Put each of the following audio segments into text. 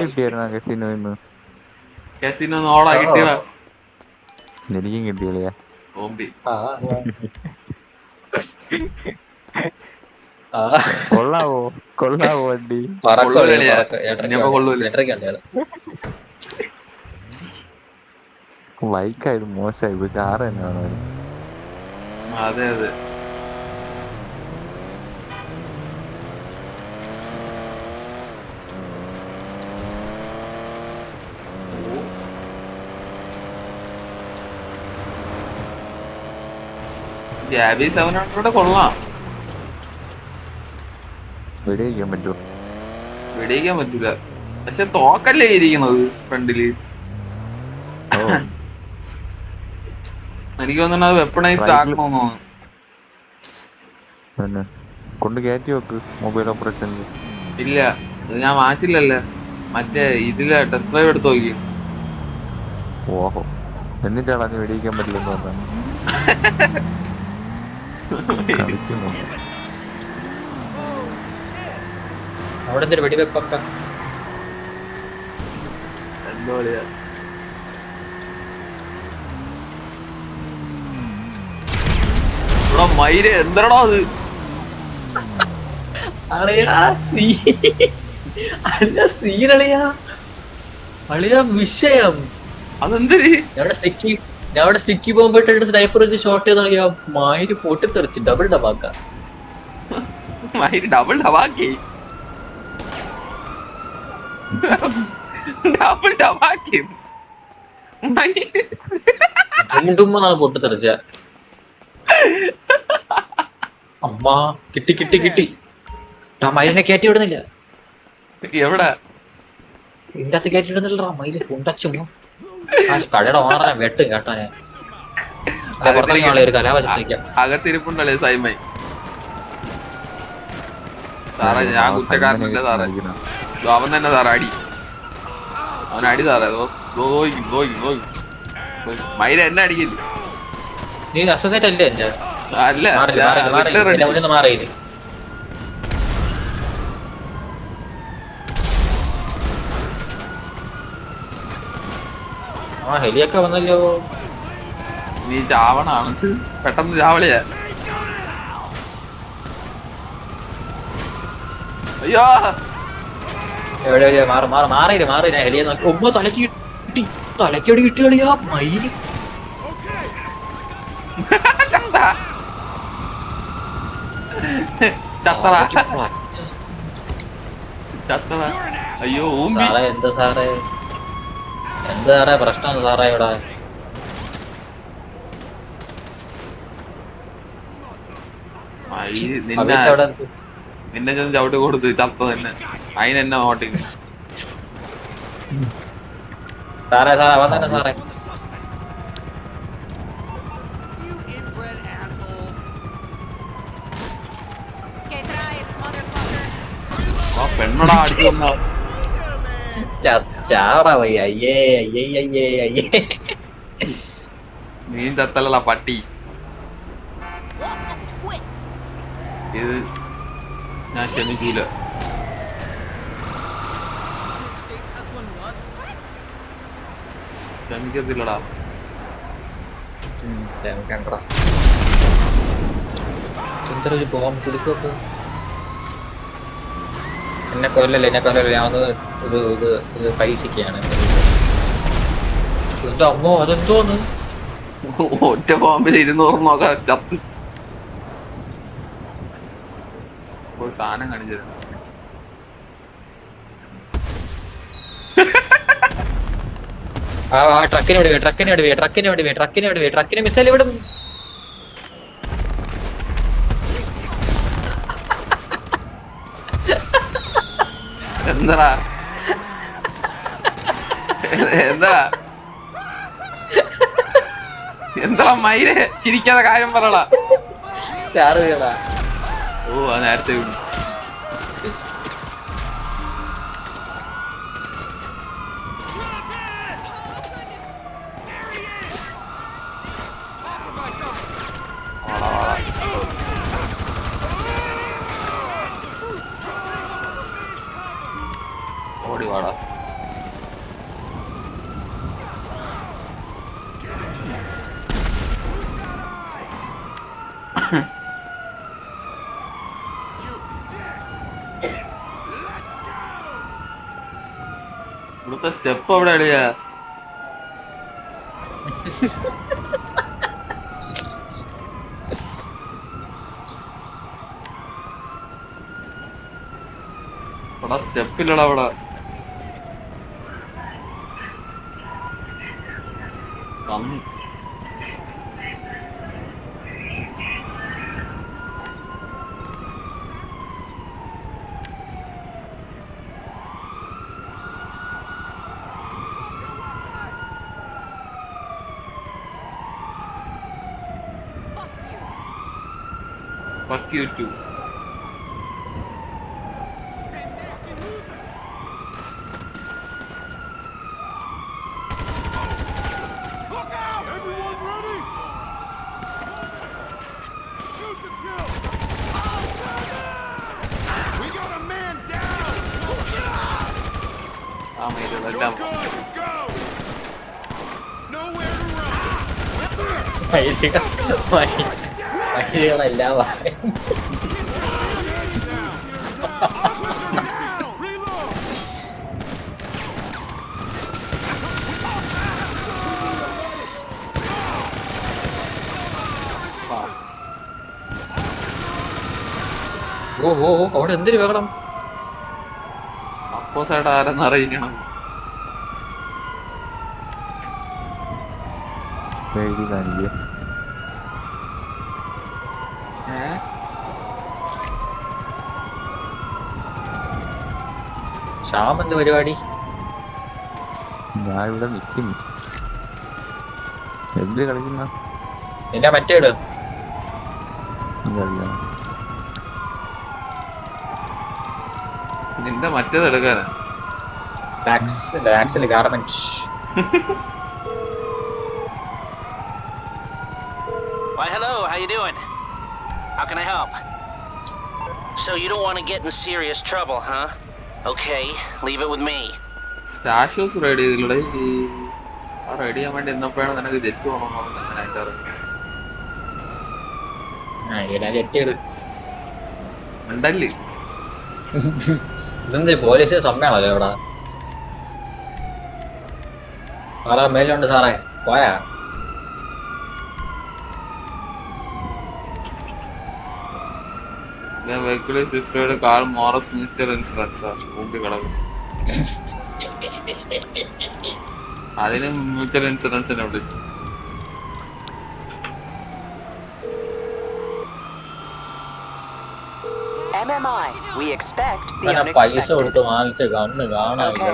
കിട്ടിയായിരുന്ന കസിനോന്ന്? കസിനോ ഓടാ കിട്ടിയടാ. എനിക്കും കിട്ടിയല്ലേ. ഓമ്പി കൊള്ളാവോ കൊള്ളാവോ വണ്ടി? കൊള്ളൂലളിയാ, ഇനിയപ്പോ കൊള്ളൂല. ബൈക്കായത് മോശമായി പോയി, കാറ് തന്നെ വേണമായിരുന്നു. അതെ അതെ. ഗ്യാബി 700 കൊള്ളാം. വെടിവെക്കാൻ പറ്റുമോ? വെടിയിക്കാൻ പറ്റൂല, പക്ഷെ തോക്കല്ലേ ഇരിക്കുന്നത് ഫ്രണ്ടില്. എനിക്ക് തോന്നുന്നത് വെപ്പണൈസ്ഡ് ആക്കണമെന്ന് തോന്നുന്നു. പിന്നെ കൊണ്ട് കയറ്റി വെക്ക് മൊബൈൽ ഓപ്പറേഷനിൽ. ഇല്ല, ഇത് ഞാൻ വാങ്ങിച്ചില്ലല്ലോ, മറ്റേ ഇതിലെ ടെസ്റ്റ് ഡ്രൈവ് എടുത്ത് നോക്കി. ഓഹോ, എന്നിട്ടാണ് നീ വെടിവെക്കാൻ പറ്റില്ലെന്ന് പറഞ്ഞാണ് കളിക്കുന്നു. അവിടെ എന്തൊരു വെടിവെപ്പൊക്കെ എന്താ പറയാ, ഇവിടെ മയില് എന്തടാ അത്? വിഷയം അതെന്തര്? അവിടെ സ്റ്റിക്കി പോകുമ്പോട്ട് സ്നൈപ്പർ വെച്ച് ഷോട്ട് ചെയ്താ മയില് പൊട്ടിത്തെറിച്ച് ഡബിൾ ഡബാക്ക. മയില് ഡബിൾ ഡബാക്കി, ഡബിൾ ഡബാക്കി ചുണ്ടുമ്പോ പൊട്ടിത്തെറിച്ച. അമ്മ കിട്ടി കിട്ടി കിട്ടി. മയിലിനെ കയറ്റി വിടുന്നില്ല. എവിടെ? ഇതിന്റെ അകത്ത് കയറ്റി വിടുന്നില്ല. മയില് കൊണ്ടച്ചുമോ കടയുടെ ഓണറെ വെട്ട് കേട്ടാ ഞാൻ. പുറത്തിറങ്ങിയ ഒരു കലാവശത്തിരിക്കാം. അകത്തിരിപ്പുണ്ടല്ലേ സൈമൈ. സാറേ ഞാൻ കുറ്റക്കാരനല്ലേ സാറേ, അവൻ തന്നെ സാറേ അടി, അവൻ അടി സാറേ. മയില എന്നെ അടിക്കില്ല. നീ അസോസിയേറ്റ് അല്ലേ എന്റെ? അല്ല മാറിയില്ലേ? ആ ഹെലിയൊക്കെ വന്നല്ലോ. നീ ചാവണാണ്, പെട്ടെന്ന് ചാവളിയാ. അയ്യോ എവിടെ മാറിയില്ല. ഹെലിയെ നോക്കി ഒമ്പ തലക്ക് കിട്ടി, തലക്കടി കിട്ടി കളിയാ മയില്. അയ്യോ സാറേ എന്താ സാറേ പ്രശ്നം സാറേ ഇവിടെ? നിന്നെ ചെന്ന് ചവിട്ടി കൊടുത്ത് ചത്ത തന്നെ, അതിനെന്നെ ഓട്ടിങ്. സാറേ അവൻ തന്നെ സാറേ. പെണ്ണടാ അടിച്ചു വന്ന നീ ചത്തല്ല പട്ടി. ഇത് ഞാൻ ക്ഷമിക്കൂല. ക്ഷമിക്കത്തില്ലടാ. ഒരു ബോംബ് കുടിക്കൊക്കെ എന്നെ കൊല്ലല്ലേ ഞാൻ ഇത് പരീക്ഷിക്കുകയാണ്. എന്റെ അമ്മോ അതെന്തോന്ന്? ഒറ്റ ബോംബിൽ 200 നോക്കാം ചത്ത്. സാധനം കാണിച്ചത് ട്രക്കിനെ മിസൈൽ വിടും. എന്താ മയിലെ ചിരിക്കാതെ കാര്യം പറയടാ. ഓ അത് നേരത്തെ വിടും. ഓടി വാടാ. ഇവിടുത്തെ സ്റ്റെപ്പ് എവിടെ അളിയാ? അവിടെ സ്റ്റെപ്പില്ലടാ അവിടെ. വന്നു. Fuck you too. Look out! Everyone ready? Shoot to kill! We got a man down! ആ മേലുള്ള You're good! Let's go! Nowhere to run! മൈലുകളെല്ലാം Down! Reload! ഓ ഓ ഓ, അവിടെ എന്തൊരു വേണം. അപ്പോസായിട്ട് ആരെന്ന് അറിയിക്കണം. എഴുതി കാണിക്കുക. ശ്യാം എന്ത് പരിപാടി? ഞാൻ ഇവിടെ നിൽക്കുന്നു. എന്ത് കളിക്കുന്ന? നിന്റെ മറ്റേ ഇട്. ഇതല്ല. നിന്റെ മറ്റേത് എടുക്കാനാ? ലാക്സിൽ garment. Why, hello, how you doing? How can I help? So you don't want to get in serious trouble, huh? Okay, leave it with me. Statues ready ചെയ്തില്ലേ? ആ റെഡി ചെയ്യാൻ വേണ്ടി എന്നപ്പോഴാണ് നിനക്ക് ജെറ്റ് പോകണമെന്ന് ജെറ്റ് ഉണ്ടല്ലേ? ഇതെന്ത് പോലീസ് സമ്മേളനല്ലേ ഇവിടെ? സാറേ മേലുണ്ട് സാറേ, പോയാ? വെഹിക്കിളി സിസ്റ്ററുടെ കാർ മോറസ് മ്യൂച്വൽ ഇൻഷുറൻസാ കൂട്ടി കിടക്കും. അതിന് മ്യൂച്വൽ ഇൻഷുറൻസിനെ വിളിച്ചു. MMI, we expect the പൈസ unexpected. കൊടുത്ത് വാങ്ങിച്ച കണ്ണ് കാണാനില്ല.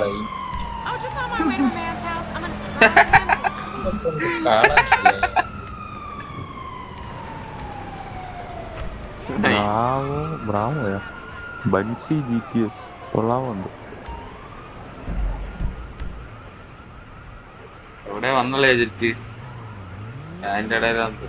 Oh, just on my way to a man's house. I'm gonna കാണാനില്ല. ബ്രാവോയാ ബൻസി GTS കൊള്ളാമുണ്ട്. എവിടെ വന്നല്ലേ ജെറ്റ്? അതിന്റെ ഇടയിലാണ്.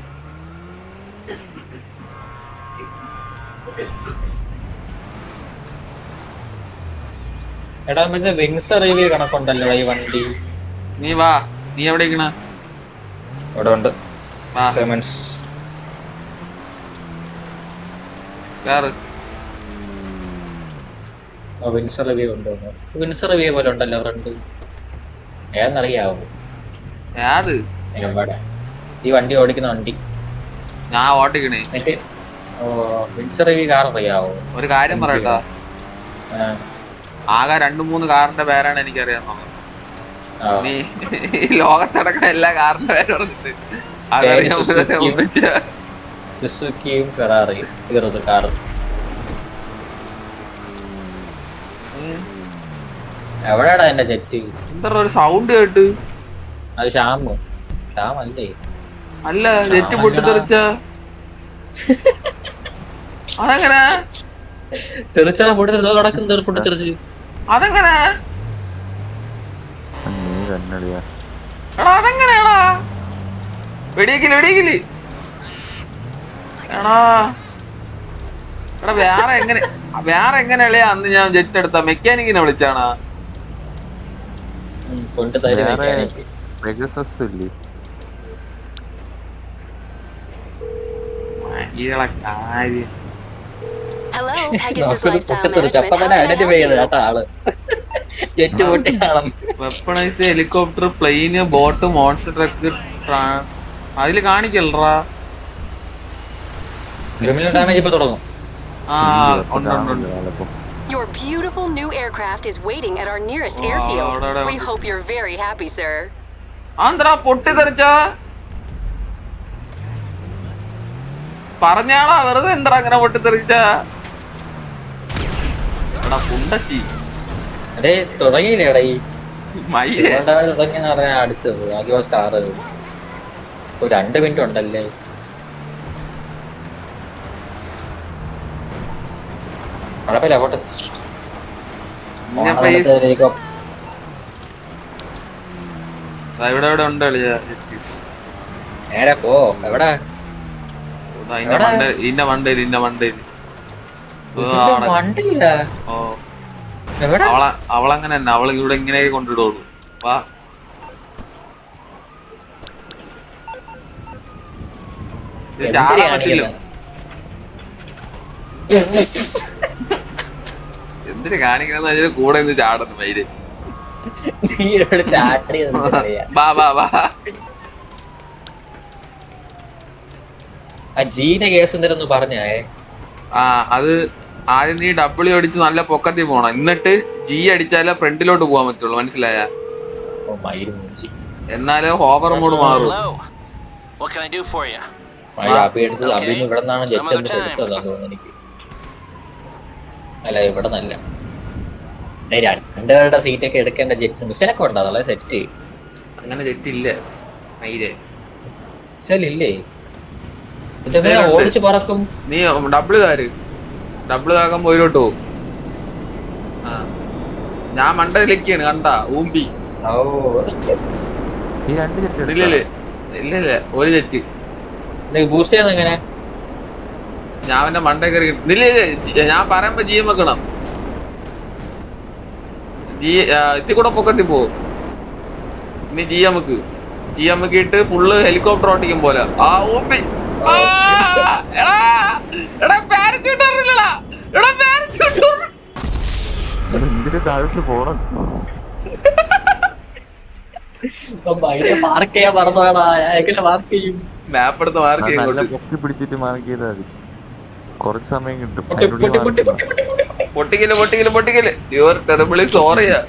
എടാ മറ്റേ വിങ്സ് റിവ്യൂ കണക്കുണ്ടല്ലോ ഈ വണ്ടി. നീ വാ, നീ എവിടെ ഇരിക്കണ? ഇവിടെ ഉണ്ട്. വാ സെമൻസ് കേറ്. വിൻസർ റിവ്യൂ ഉണ്ടോ? വിൻസർ റിവ്യൂ പോലെ ഉണ്ടല്ലോ ഫ്രണ്ട്. ഏതെന്നറിയാവോ? ഏത്? എവിടെ? ഈ വണ്ടി ഓടിക്കുന്ന വണ്ടി ഞാൻ ഓട്ടിക്കണേ. മറ്റേ വിൻസർ റിവ്യൂ കാർ അറിയാവോ? ഒരു കാര്യം പറയട്ടാ, ആകെ 2-3 കാറിന്റെ പേരാണ് എനിക്കറിയാവുന്നത്. നീ ഈ ലോകത്തടക്കം എല്ലാ കാറിന്റെ പേര് പറഞ്ഞിട്ട് സുസുക്കിയും ഫെറാറിയും ഇറത് കാർ. എവിടെയാടാ എന്റെ ജെറ്റ്? എന്താ ഒരു സൗണ്ട് കേട്ട്? അത് ശ്യാമല്ലേ? അല്ല, ജെറ്റ് പൊട്ടിത്തെറിച്ച അതെങ്ങനെ? തെറിച്ചാ പൊട്ടിത്തെറിച്ച് അതെങ്ങനെ? നീ തന്നെടിയാ. എടാ അതെങ്ങനെയാടാ? വെടിയേക്കില്ല. എടാ വേറെ എങ്ങനെയാ അന്ന് ഞാൻ ജെറ്റ് എടുത്ത മെക്കാനിക്കിനെ വിളിച്ചാണാ? പെഗസസ് ഇല്ലേ? കാര്യം Hello, Pegasus Lifestyle പൊട്ടിത്തെറിച്ച് അപ്പൊ തന്നെ Management. How can I identify ചെയ്ത് help you? കേട്ടാ ആള്. ജെറ്റ് പൊട്ടിയാണ്. വെപ്പണൈസ്ഡ് ഹെലികോപ്റ്റർ, പ്ലെയിന്, ബോട്ട്, മോൺസ്റ്റർ ട്രക്ക്, അതില് കാണിക്കല്ലറാ. ക്രിമിനൽ ഡാമേജ് ഇപ്പൊ തുടങ്ങും. ആ ഉണ്ട്. Your beautiful new aircraft is waiting at our nearest Wow, airfield. da, da. We hope you're very happy, sir. Andhra പൊട്ടിത്തെറിച്ചാ പറഞ്ഞാടാ, വെറുതെ എന്താ അങ്ങനെ പൊട്ടിത്തെറിച്ചാ? എടാ പുണ്ടച്ചി അടേ തുടങ്ങിയില്ലേടാ ഈ മയ്യേ. തുടങ്ങിയെന്ന് പറഞ്ഞാൽ അടിച്ചത് ആദ്യം സ്റ്റാർ 2 മിനിറ്റ് ഉണ്ടല്ലേ. കുഴപ്പമില്ല പോട്ടെ. ഇനിയപ്പോ ഇവിടെ ഇവിടെ ഉണ്ട് കളിയാ. നേരെ പോ. എവിടെ ഇന്ന മണ്ടയില് വണ്ടിയില്ല. ഓ എവിടെ അവളങ്ങനെ തന്നെ, അവള് ഇവിടെ ഇങ്ങനെ കൊണ്ടിടുള്ളൂ. വാ ചാടാൻ പറ്റില്ല. എന്തിനു കാണിക്കുന്ന കൂടെ നിന്ന് ചാടുന്നു മയില്. വാ വാ വാ. ആ ജീന്റെ കേസ് എന്തിനൊന്ന് പറഞ്ഞേ. ആ അത് ആദ്യം നീ ഡബ്ല്യു അടിച്ച് നല്ല പൊക്കത്തിൽ പോണം, എന്നിട്ട് ജി അടിച്ചാലേ ഫ്രണ്ടിലോട്ട് പോകാൻ പറ്റുള്ളൂ, മനസ്സിലായ? എന്നാലേ ഹോവർ മോഡ് മാറും. What can I do for you? ഇവിടെ നിന്നാണ് ജെറ്റ് എടുത്തതാ തോന്നുന്നു എനിക്ക്. അല്ല ഇവിടെ നല്ല 2 പേരുടെ സീറ്റൊക്കെ എടുക്കേണ്ട ജെറ്റ് മിസൈലൊക്കെ ഉണ്ടോ? അതല്ല സെറ്റ്. അങ്ങനെ ജെറ്റില്ല മയിലേ. മിസൈലില്ലേ? ഇതൊക്കെ ഓടിച്ച് പറക്കും. നീ ഡബ്ല്യു താക്കാൻ പോയിലോട്ട് പോകും. ആ ഞാൻ മണ്ടയിലേക്കാണ് കണ്ടാ ഊമ്പി. ഇല്ല ഒരു ജെറ്റ് ബൂസ്റ്റ് ചെയ്യുന്നത് എങ്ങനെ? ഞാൻ എന്റെ മണ്ട കയറി. ഇല്ല ഞാൻ പറയുമ്പോ ജി എം വെക്കണം. ഇത്തി കൂടെ പൊക്കത്തിൽ പോകും. ഇനി ജി എമ്മക്ക് ഇട്ട് ഫുള്ള് ഹെലികോപ്റ്റർ ഓട്ടിക്കും പോലെ. ആ ഊമ്പി. മാർക്ക് ചെയ്യാൻ പറഞ്ഞോടാ. മാർക്ക് ചെയ്യും. മാപ്പ് എടുത്ത് മാർക്ക് പൊക്കി പിടിച്ചിട്ട് മാർക്ക് ചെയ്താൽ മതി, കുറച്ച് സമയം കിട്ടും. പൊട്ടിക്കല് യുവർ ടെറിബിളി സോറിയാ.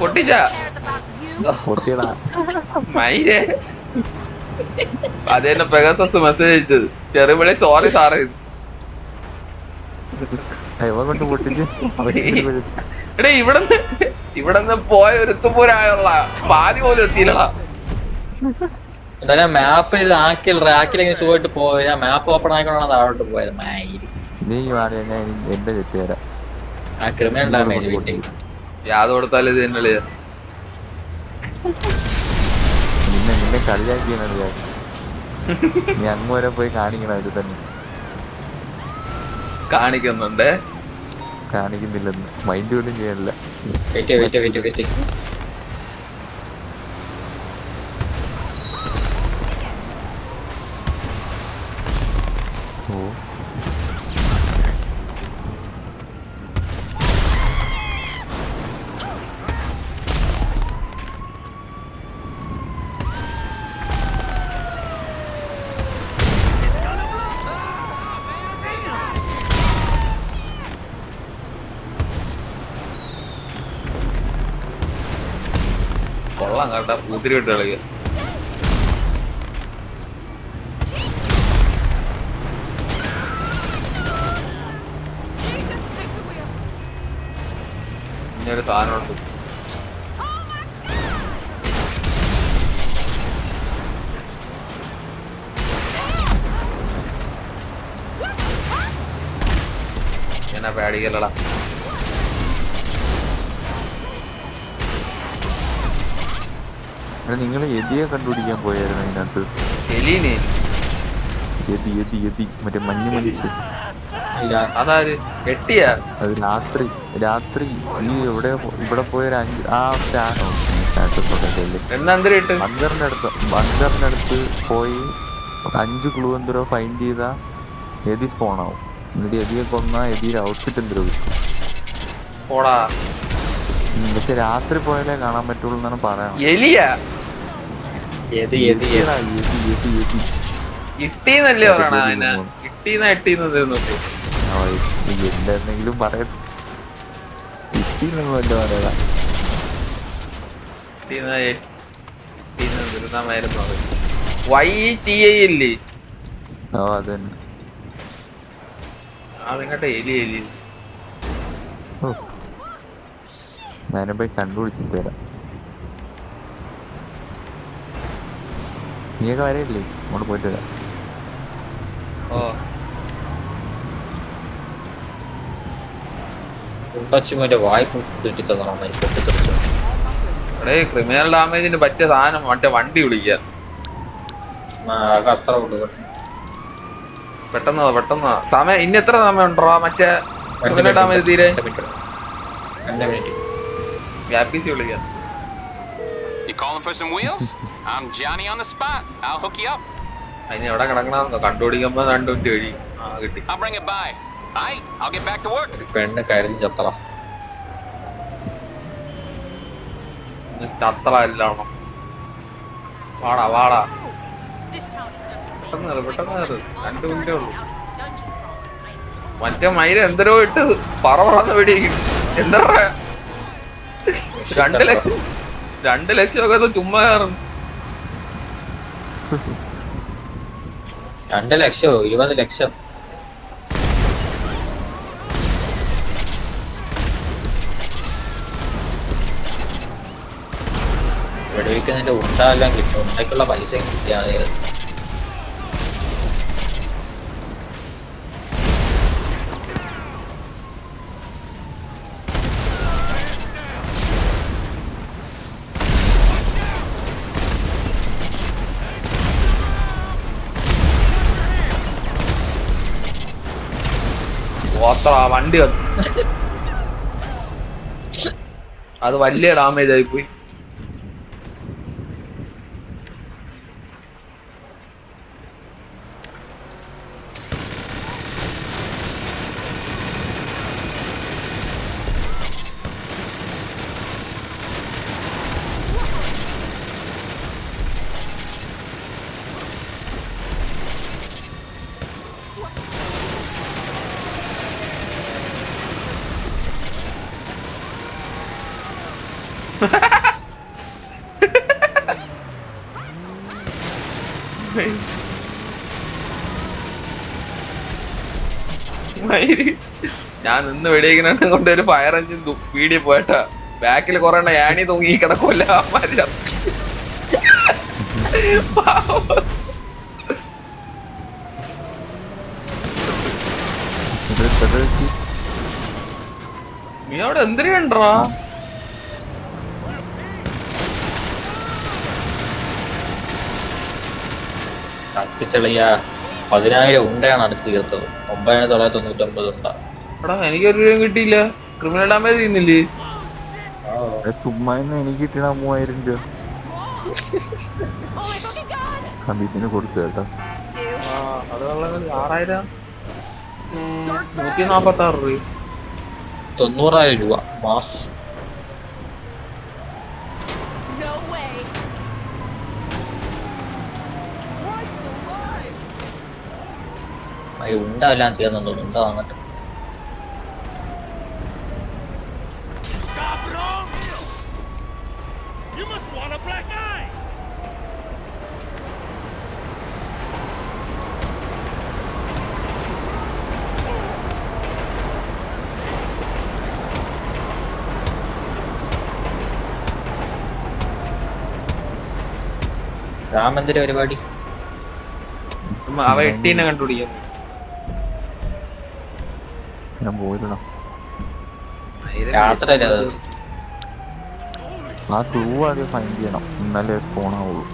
പൊട്ടിച്ചാ മൈരേ. അത് തന്നെ പെഗാസസ് മെസ്സേജ് അയച്ചത്, ടെറിബിളി സോറി സാറേ. എടേ ഇവിടെന്ന് പോയ ഒരുത്തുപൂരായുള്ള പാതി പോലും എത്തിയില്ലടാ. എന്തായാലും മാപ്പ് ഇത് റാക്കിലെങ്ങനെ സുഖമായിട്ട് പോയാ മാപ്പ് ഓപ്പൺ ആയിക്കൊണ്ടാണ് താഴോട്ട് പോയത്. നീ ഞാൻ എന്റെ തെറ്റ് തരാം. ആ ക്രിമിനൽ ഡാമേജ് വീട്ടിൽ യാത് കൊടുത്താലും ഇത് തന്നെ നിന്നെ കളിയാക്കിയാണ് ഞാൻ. നീ അങ്ങ് വരെ പോയി കാണിക്കണം. ഇത് തന്നെ കാണിക്കുന്നുണ്ട്, കാണിക്കുന്നില്ലെന്ന് മൈൻഡ് പോലും ചെയ്യാനില്ല. ഓ കൊള്ളാം കേട്ടാ, പൂത്തിരി വിട്ട് കളിക്കുക. ഇങ്ങനൊരു സാധനമുണ്ട്. എന്നാ പേടിക്കല്ലടാ. നിങ്ങൾ എതിയെ കണ്ടുപിടിക്കാൻ പോയായിരുന്നു അതിനകത്ത്. മറ്റേ മഞ്ഞ് മനുഷ്യൻ. അതാര് എട്ടിയാ? അത് രാത്രി ഈ ഇവിടെ പോയൊരു 5 ബങ്കറിന്റെ അടുത്ത് പോയി 5 ക്ലൂ എന്തോ ഫൈൻഡ് ചെയ്താ എതി സ്പോണാവും. എന്നിട്ട് എതിയെ കൊന്നാ എതിയുടെ ഔട്ട്ഫിറ്റ് എന്തോ കിട്ടും. പോടാ പക്ഷെ രാത്രി പോയാലേ കാണാൻ പറ്റുള്ളൂ എന്നാണ് പറയണം. എലിയാ എലിയെടാ, എലി. ഇട്ടീന്നല്ലേ പറയണ അതിനെ? ഇട്ടീന്ന് നോക്കൂ. എന്തെങ്കിലും പറയാ. ഇട്ടീന്നല്ല പറയാ. YTI അതന്നെ. അതിങ്ങട്ടെ എലി ഞാനെ പോയി കണ്ടുപിടിച്ചിട്ട് തരാം. നീയൊക്കെ വരയില്ലേ? അങ്ങോട്ട് പോയിട്ട് വരാം. ഓ കുണ്ടച്ചുമോന്റെ വായി പൊട്ടിത്തന്നോ പൊട്ടിത്തെറിച്ചു. എടേ ക്രിമിനൽ ഡാമേജിന് പറ്റിയ സാധനം മറ്റേ വണ്ടി വിളിക്കുക. അത്ര പെട്ടെന്ന് സമയം ഇനി എത്ര സമയം ഉണ്ടോ മറ്റേ ക്രിമിനൽ ഡാമേജ് തീരെ? 2 മിനിറ്റ്. വ്യാപിസി വിളിക്കാം. You calling for some wheels? I'm Johnny on the spot. I'll hook you up. അതിന് എവിടെ കിടക്കണമെന്നോ കണ്ടുപിടിക്കുമ്പോ 2 മിനിറ്റ് കഴി. കിട്ടി. I'll bring it by. Aight, I'll get back to work. പെണ്ണ് കരഞ്ഞ് ചത്തറ. ചത്ര എല്ലാണോ? വാടാ പെട്ടെന്ന് 2 മിനിറ്റേ ഉള്ളൂ. മറ്റേ മയില് എന്തരോ ഇട്ട് പറന്ന് വെടിയിക്കും. എന്താ പറയാ 2 ലക്ഷം ഒക്കെ ചുമ്മാ കയറുന്നു. 2 ലക്ഷോ 20 ലക്ഷം. വെടിവെക്കുന്നതിന്റെ ഉണ്ടെല്ലാം കിട്ടും. ഉണ്ടയ്ക്കുള്ള പൈസയും കിട്ടിയാണ്. വണ്ടി അത് വലിയ ഡാമേജ് ആയിപ്പോയി. ഞാൻ നിന്ന് വെടിയിക്കുന്ന കൊണ്ട് ഒരു ഫയർ എഞ്ചിൻ സ്പീഡിൽ പോയിട്ടാ ബാക്കിൽ കുറെ ആണി തൂങ്ങി കിടക്കൂല. നീ അവിടെ എന്തിനു കണ്ടാ? കത്തിച്ചെളിയ 10,000 ഉണ്ടയാണ് അടിച്ചു തീർത്തത്. 9,999 ഉണ്ട. എടാ എനിക്കൊരു രൂപയും കിട്ടിയില്ല. ക്രിമിനൽ ഡാമേജ് ചെയ്യുന്നില്ലേ? ചുമ്മാ എനിക്ക് കിട്ടണ 3000 രൂപ ഇതിന് കൊടുത്തു കേട്ടോ. അത് 6000 146 രൂപ 90,000 രൂപ മാസ്. അതിൽ ഉണ്ടെല്ലാം തീർന്നു തോന്നുന്നു. എന്താ വാങ്ങട്ടെ? Cabrón! You must want a black eye! രാമന്റെ പരിപാടി അവ 8 കണ്ടുപിടിക്കാം. ഞാൻ പോയിരണം. യാത്ര ആ ക്ലൂ ആദ്യം ഫൈൻഡ് ചെയ്യണം, എന്നാലേ സ്പോൺ ആവുള്ളൂ.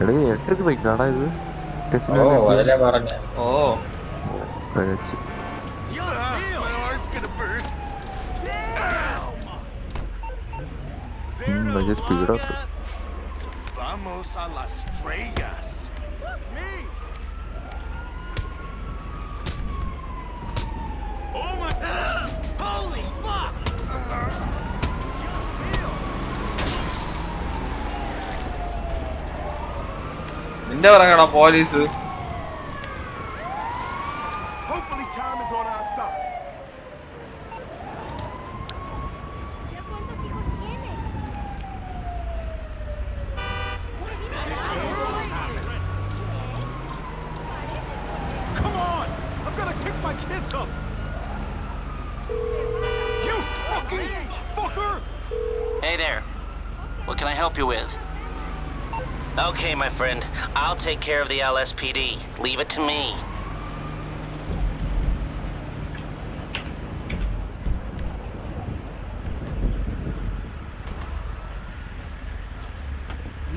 എടേ 8 ബൈക്കാടാ ഇത്. അതല്ലേ പറഞ്ഞ. ഓ കഴിച്ച് My heart's gonna burst. വലിയ സ്പീഡൊക്കെ. Vamos a las estrellas. Me. Oh my! Holy fuck! നിന്റെ പറയണ police Hopefully time is on our side. Come on! I've got to pick my kids up! You fucking fucker! Hey there. What can I help you with? Okay, my friend. I'll take care of the LSPD. Leave it to me.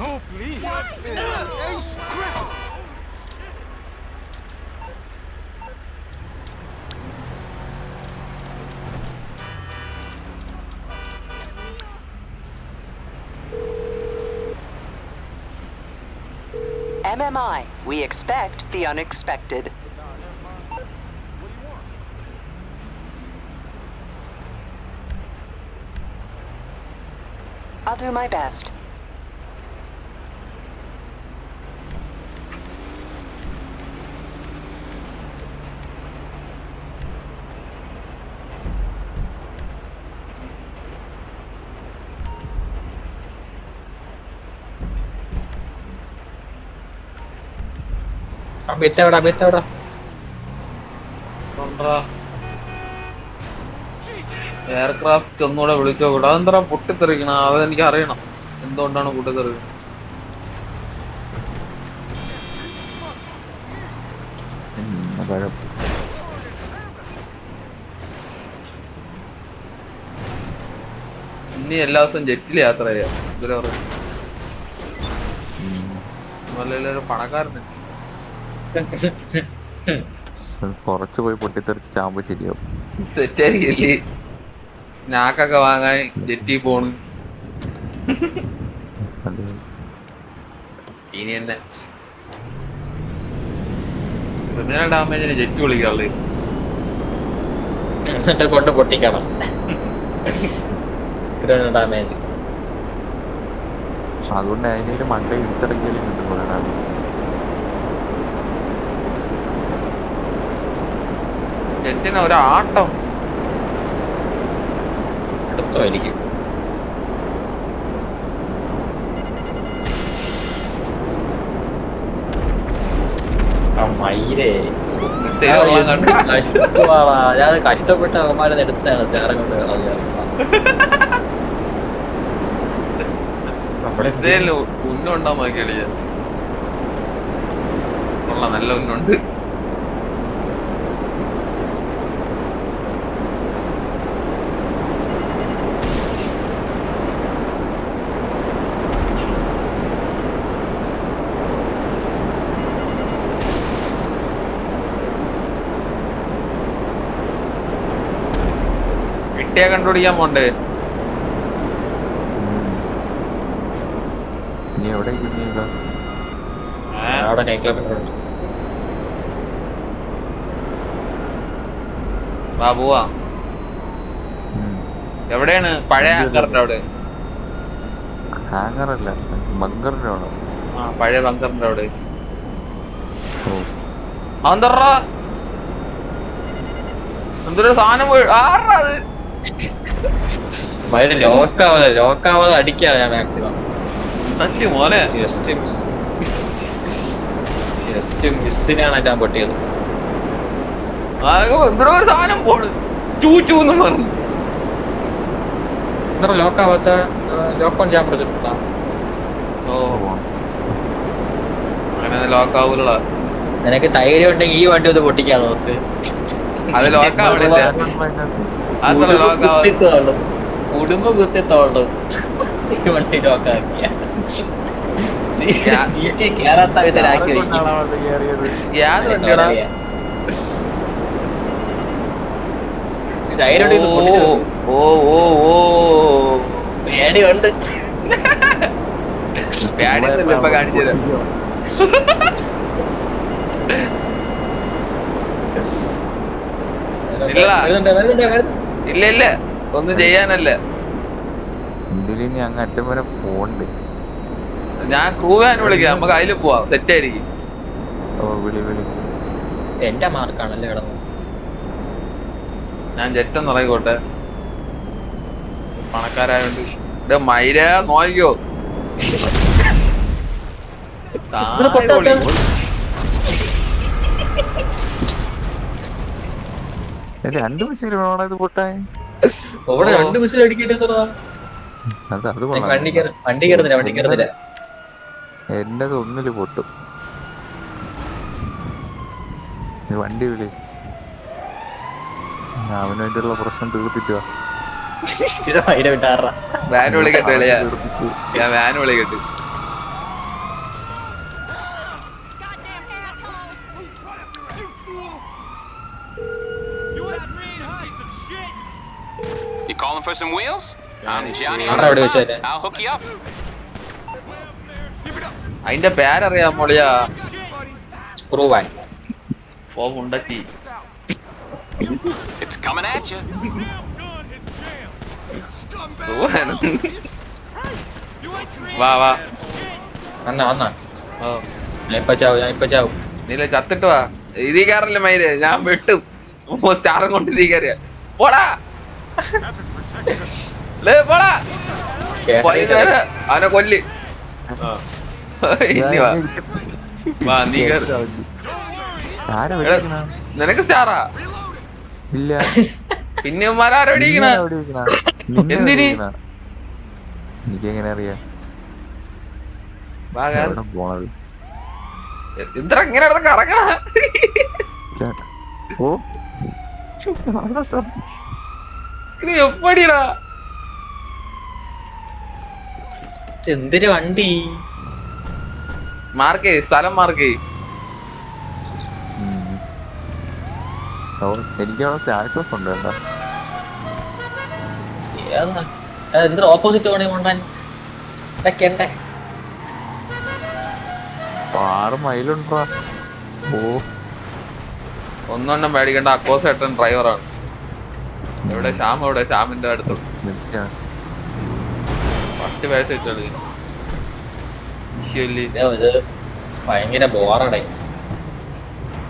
No, please. What is Ace Crap? MMI, we expect the unexpected. I'll do my best. ബെച്ചവിടാ aircraft ഒന്നുകൂടെ വിളിച്ചോ കൂടാ. അതെന്താ പൊട്ടിത്തെറിക്കണം? അതെനിക്ക് അറിയണം എന്തുകൊണ്ടാണ് പൊട്ടിത്തെറിക്കുന്നത്. ഇനി എല്ലാ ദിവസവും ജെറ്റിൽ യാത്ര ചെയ്യാം. ഇതിലെ നല്ലൊരു പണക്കാരന് കുറച്ച് പോയി പൊട്ടിത്തെറിച്ച് ചാമ്പ് ശരിയാവും. സെറ്റായിരിക്കല്ലേ? സ്നാക്കൊക്കെ വാങ്ങാൻ ജെറ്റി പോണ്. ഇനി തന്നെ ക്രിമിനൽ ഡാമേജിന് ജെറ്റ് വിളിക്കാറുള്ളത് എന്നിട്ട് കൊണ്ട് പൊട്ടിക്കണം. ഡാമേജ് അതുകൊണ്ട് അതിനൊരു മണ്ട ഇടിച്ചിറക്കിയാലും കിട്ടും കുറെ ഡാമേജ്. ജെറ്റിന് ഒരാട്ടം എടുത്തായിരിക്കും. മയിലേ കഷ്ടപ്പാടാ. ഞാൻ കഷ്ടപ്പെട്ട അവന്മാരെ എടുത്താണ് സ്റ്റാരം കൊണ്ട് ഉന്നുണ്ടാവും നോക്കിയാ കൊള്ളാം. നല്ല ഉന്നുണ്ട്. കിട്ടിയാ കണ്ടുപിടിക്കാൻ പോണ്ടേ? നീ എവിടെ അവിടെ നൈറ്റ് ക്ലബ് വാ പോവാ. എവിടെയാണ്? പഴയ ഹാങ്കറിന്റെ അവിടെ. ഹാങ്ങറല്ല, ബങ്കറിന്റെ അവിടെ. ആ പഴയ ബങ്കറിന്റെ അവിടെ. ഓ അതെന്തറാ എന്തൊരു സാധനം ആറാ അത്? ലോക്കാവാതെ അടിക്കാണ് ഞാൻ മാക്സിമം. സത്യം മോനെ ജസ്റ്റ് മിസ്സിനാണ് ഞാൻ പൊട്ടിയത്. എന്തോ ഒരു സാധനം പോണ് ചൂച്ചൂന്ന് പറഞ്ഞു. എന്താ ലോക്കാവാത്ത ലോക്കോൺ ചെയ്യാൻ പറ്റിട്ടുണ്ടോ? ഓ അങ്ങനെ ലോക്കാവൂല. നിനക്ക് ധൈര്യം ഉണ്ടെങ്കിൽ ഈ വണ്ടി ഒന്ന് പൊട്ടിക്കാൻ നോക്ക്. അത് ലോക്കാവണില്ല. അതല്ല ലോക്കാവുള്ളൂ. കുടുംബ കുത്തിത്തോളൂ ഈ വണ്ടി ലോക്കാക്കിയ കേറാത്ത വിധരാക്കി പേടിയുണ്ട്. പേടിയൊന്നുമില്ല ഇപ്പൊ കാണിച്ചത്. ഇല്ല ഇല്ല ഒന്നും ചെയ്യാനല്ല. എന്തിനും അങ്ങ് അറ്റം വരെ പോണ്ട്. ഞാൻ ക്രൂ വാൻ വിളിക്കാം, നമുക്ക് അതിൽ പോവാം, സെറ്റ് ആയിരിക്കും. ഓ വിളി വിളി. എന്റെ മാർക്കാണല്ലേ കിടന്നു. ഞാൻ ജെറ്റ് ഒന്ന് ഇറങ്ങിക്കോട്ടെ, പണക്കാരായോണ്ട്. ഇത് മൈര നോക്കിയോ, രണ്ട് മിസ്സിൽ വേണോ ഇത് പൊട്ടാൻ? അവിടെ 2 മിസ്സിൽ അടിക്കേണ്ടതാ. അത് വണ്ടി കയറുന്നില്ല. എന്നത് ഒന്നില് പൊട്ടും. വണ്ടി വിളി, അവനായിട്ടുള്ള പ്രശ്നം തീർത്തിട്ടുവാ. വാൻ വിളിക്കട്ടെ ഇളയാ, ഞാൻ വാൻ വിളിക്കട്ടെ. You calling for some wheels? I'm Johnny on ആരാ അവിടെ the spot. വെച്ചേ? I'll hook you up. അതിന്റെ പേരറിയാം മോളിയാ, സ്ക്രൂ വാൻ. ഉണ്ടാക്കി. It's coming at you. വാ വാ, വന്നാ ഓ ഞാൻ ഇപ്പൊ ചാവും. നീല ചത്തിട്ട് വാ. ഇതീ കയറല്ലേ മയില്, ഞാൻ വെട്ടും. സ്റ്റാറും കൊണ്ട് ഇതീ കയറിയ പോടാ, പോടാ, അവനെ കൊല്ല്. ഇനി വാ, വാ നീ കയറി. ആരാ വിളിക്കണ? നിനക്ക് സ്റ്റാറാ? ഇല്ല. പിന്നെ ആരാ വെടിക്കണ? എന്തിന്? എനിക്കെങ്ങനെ അറിയാം പോണത്? എന്താ ഇങ്ങനെ കറങ്ങണ? ഓ എപ്പടിയാ എന്തൊരു വണ്ടി. മാർക്കേ, സ്ഥലം മാർക്കേ. എനിക്കവിടെ സ്റ്റാറ്റസ് ഉണ്ട് കേട്ടോ. എന്തൊരു ഓപ്പോസിറ്റ് വേണേ കൊണ്ടാൻ ഇതൊക്കെയുണ്ടേ. 6 മൈലുണ്ടോ? ഓ ഒന്നെണ്ണം പേടിക്കണ്ട, അക്കോസ് ഏട്ടൻ ഡ്രൈവറാണ്. എവിടെ ശ്യാം? എവിടെ? ശ്യാമിന്റെ അടുത്ത് ഫസ്റ്റ് പേഴ്സ് ഇട്ടത്. ഇത് ഭയങ്കര ബോറടേ,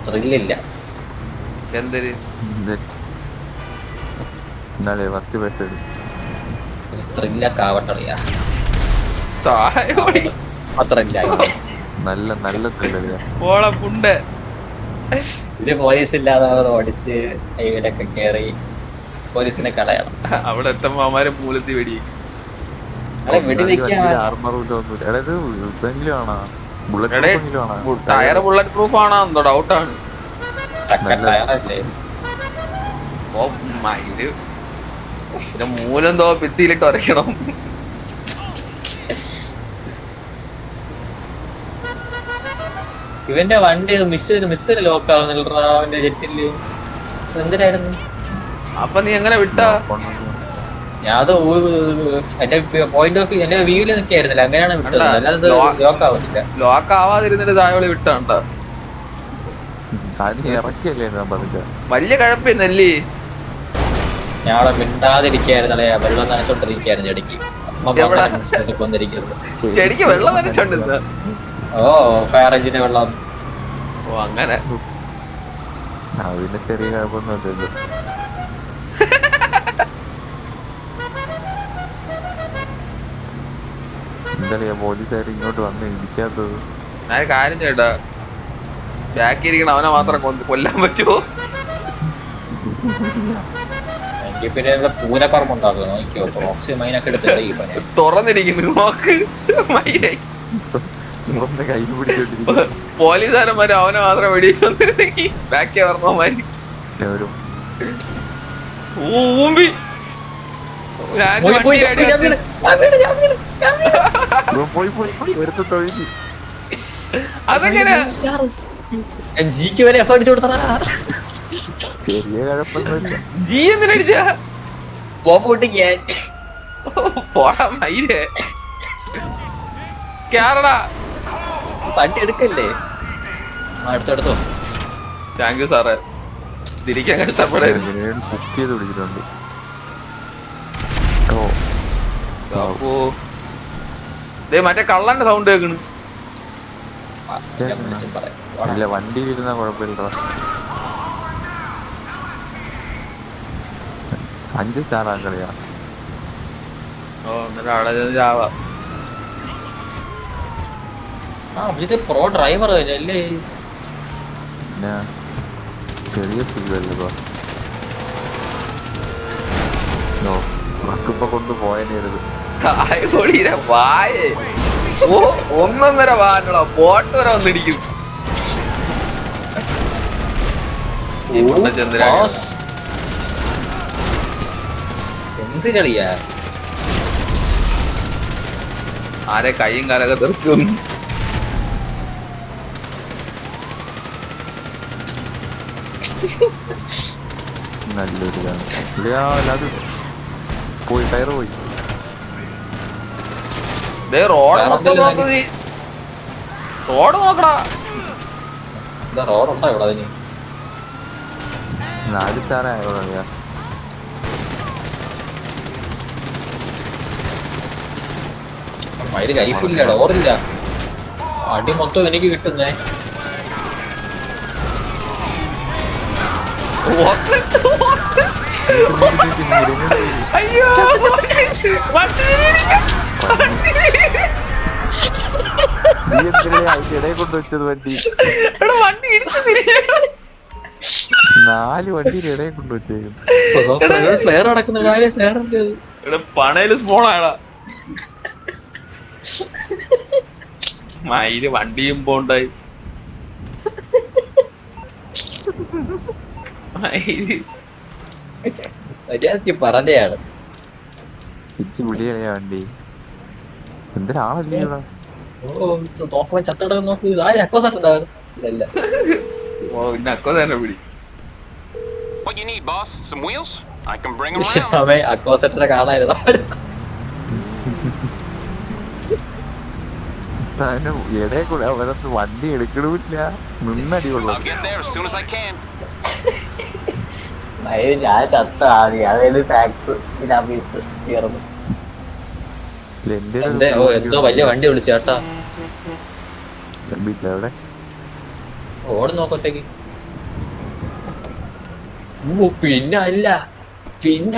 ത്രില്ലില്ല. എന്തൊരു എന്നാലേ ഫസ്റ്റ് പൈസ ത്രില്ലൊക്കെ ആവട്ടറിയാ. താഴെ അത്ര നല്ല നല്ല ത്രില്ലറിയാ. പോളപ്പുണ്ട്. ഇത് പോലീസ് ഇല്ലാതെ ഓടിച്ച് ഹൈവേലൊക്കെ കേറി പോലീസിനെ കളയണം. അവിടെ എത്തുമ്പോ അവന്മാരെ മൂലത്തി വെടി. ടയർ ബുള്ളറ്റ് പ്രൂഫ് ആണോ എന്തോ ഡൗട്ടാണ്. ഓ മയില് മൂലെന്തോ ഭിത്തിയിലിട്ട് ഉരയ്ക്കണം. ഇവന്റെ വണ്ടി മിസ്സിൽ ലോക്ക് ആവുന്നില്ല അവന്റെ ജെറ്റില്. എന്തിനായിരുന്നു? അപ്പൊ നീ എങ്ങനെ വിട്ടാ? ഞാനത് എന്റെ പോയിന്റ് ഓഫ് എന്റെ വ്യൂവിൽ നിൽക്കായിരുന്നില്ല, അങ്ങനെയാണ് വിട്ടത്. അല്ലാതെ ലോക്ക് ആവുന്നില്ല. ലോക്ക് ആവാതിരുന്നിട്ട് താഴെ വിട്ടാണ്ട. വലിയ കഴപ്പിന്നല്ലേ? ഞാളെ മിണ്ടാതിരിക്കായിരുന്നല്ലേ, വെള്ളം നനച്ചോണ്ടിരിക്കായിരുന്നു ചെടിക്ക്. ചെടിക്ക് വെള്ളം നനച്ചോണ്ടിരുന്ന? ഓ ഫയർ എഞ്ചിന്റെ വെള്ളം. ഓ അങ്ങനെ. പിന്നെ ചെറിയ കുഴപ്പമൊന്നുമില്ലല്ലോ. എന്താ പോലീസുകാർ ഇങ്ങോട്ട് വന്ന് ഇടിക്കാത്തത്? ഞാൻ കാര്യം ചേട്ടാ, ബാക്കി ഇരിക്കണം അവനെ മാത്രം കൊല്ലാൻ പറ്റുമോ? എനിക്ക് പിന്നെ പൂരപ്പറമ്പുണ്ടാകും, നോക്കിയോ പ്രോക്സി മൈനൊക്കെ എടുത്ത് തുറന്നിരിക്കുന്നു നോക്ക്. മൈനെ കൈ പിടിച്ചോണ്ടിരിക്കും പോലീസുകാരന്മാര് അവനെ മാത്രം വെടിവെച്ചോണ്ടിരുന്നെങ്കിൽ ബാക്കി പറഞ്ഞമാര് ഊമ്പി. അതെങ്ങനെ ജിക്ക് വരെ എഫേർട്ട് കൊടുത്തടാ. ചെറിയ കുഴപ്പമൊന്നുമില്ല. ജി എന്തിനടിച്ചാ? ബോംബ് പൊട്ടിക്കാൻ. പോടാ മയിലേ, കേറടാ. വണ്ടി എടുക്കല്ലേ? അടുത്തെടുത്തോ. താങ്ക് യു സാറേ. തിരിക്കാൻ കഷ്ടപ്പെടായിരുന്നു. കുക്ക് ചെയ്ത് പിടിച്ചിട്ടുണ്ട്. മറ്റേ കള്ളന്റെ സൗണ്ട് കേൾക്കണ്. ഞാൻ വിളിച്ച് പറയാം. ഇല്ല വണ്ടിയിലിരുന്ന കുഴപ്പമില്ല. 5 സ്റ്റാർ ആക്കളിയാ. ഓ എന്നിട്ട് അവിടെ ചാവാ. ഇത് പ്രോ ഡ്രൈവർ അല്ലേ? പിന്നെ ചെറിയ സ്പീഡല്ലോ നമുക്കിപ്പൊ കൊണ്ട് പോയനരുത്. വായേ ഓ 1.5 വാഹനോ ബോട്ട് വരെ വന്നിടിക്കും. എന്ത് കളിയാ? ആരെ കൈയും കാലൊക്കെ തെറിച്ചു. നല്ലൊരു അല്ലാതെ പോയി ടയർ പോയി. റോഡ് നോക്കടാ. റോഡുണ്ടോ ഇവിടെ? അതിന് 4 സ്റ്റാർ ആയോടാ. മയില് കൈപ്പില്ല, ഡോറില്ല. അടി മൊത്തം എനിക്ക് കിട്ടുന്നേ. അയ്യോ ഇടയെ കൊണ്ടുവച്ചത് വണ്ടി. വണ്ടി 4 വണ്ടിയുടെ ഇടയെ കൊണ്ടുവച്ചേക്കും. ഫ്ലെയർ നടക്കുന്ന പണയില് സ്മോളാടാ. മയില് വണ്ടിയും പോണ്ടായി. പറഞ്ഞയാണ് തിരിച്ച് വിളിയാ വണ്ടി. എന്തൊരാളല്ലേ ഇവിടെ. നോക്കുമ്പോ ചത്തട നോക്കി അക്കോസായിട്ടുണ്ടാകും. ഇല്ല ഓ പിന്നെ അക്കോ തന്നെ പിടി. What you need, boss? Some wheels? I can bring them around. അക്കോസെറ്റിനെ കാണായിരുന്നു. ഇടയെ കൂടെ അവരത്ത് വണ്ടി എടുക്കണമില്ല. നിന്നടികൊള്ളു. I'll get there as soon as I can. ഞാൻ ചത്ത ആദ്യം അതായത് ഫാക്ടറി തീർന്നു. എന്തോ വലിയ വണ്ടി വിളിച്ചു ചേട്ടാ. എവിടെ ഓട് നോക്കത്തേക്ക്. പിന്നല്ല ചിത്ത്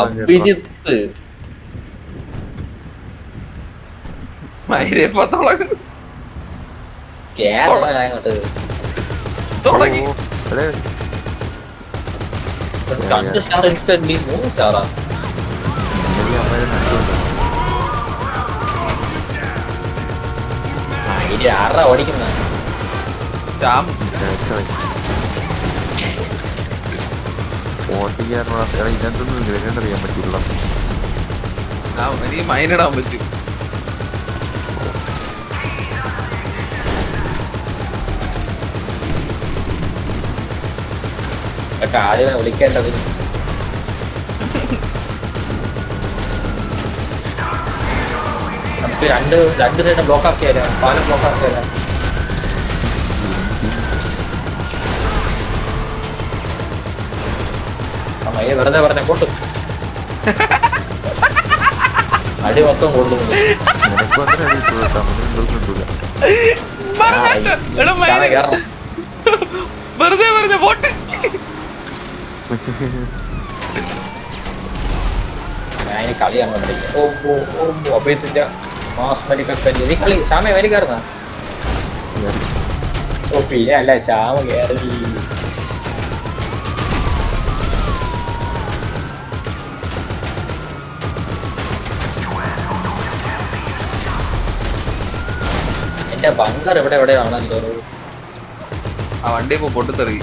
അഭിജിത്ത് കേരള അങ്ങോട്ട് 2 സ്റ്റാർ ഇൻസ്റ്റന്റ്ലി 3 സ്റ്റാറാ. ആറാ ഓടിക്കുന്ന ഇതിനകത്തൊന്നും ഗ്രനേഡ് അറിയാൻ പറ്റില്ല. എനിക്ക് മൈനിടാൻ പറ്റും. ആദ്യമേ വിളിക്കേണ്ടത്. നമുക്ക് രണ്ട് സൈഡ് ബ്ലോക്ക് ആക്കിയാലോ? പാലം ബ്ലോക്ക് ആക്കിയാലോ? അമ്മയെ വെറുതെ പറഞ്ഞ കൊട്ടും അടി മൊത്തം കൊള്ളുന്നു. വെറുതെ പറഞ്ഞ പോട്ട്. ഞാൻ കളി കാണുന്നില്ല. അഭയത്തിന്റെ മാസ്മരിക്കൊക്കെ നീ കളി ശ്യാമ വരി കയറുന്ന. ഓ പിന്നെ അല്ല ശ്യാമ കയറി. എന്റെ ബങ്കർ എവിടെയാണല്ലോ. ആ വണ്ടി ഇപ്പൊ പൊട്ടിത്തെറി.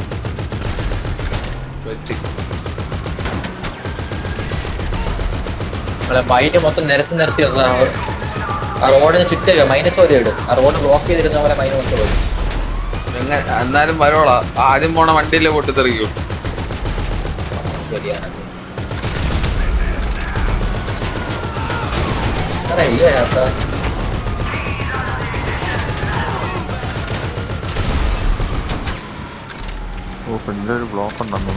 മൈൻഡ് മൊത്തം നിരത്തി ആ റോഡിന് ചുറ്റ മൈനസ് വരെ ഇടും. ആ റോഡ് ബ്ലോക്ക് ചെയ്തിരുന്ന പോലെ മൈനസ് മൊത്തം വരും. എന്നാലും വരോളാ. ആദ്യം പോണ വണ്ടിയിലെ പൊട്ടിത്തെറിക്കും. ശരിയാണ്. ഓ ഫ്രണ്ടിലൊരു ബ്ലോക്ക് ഉണ്ടെന്നു.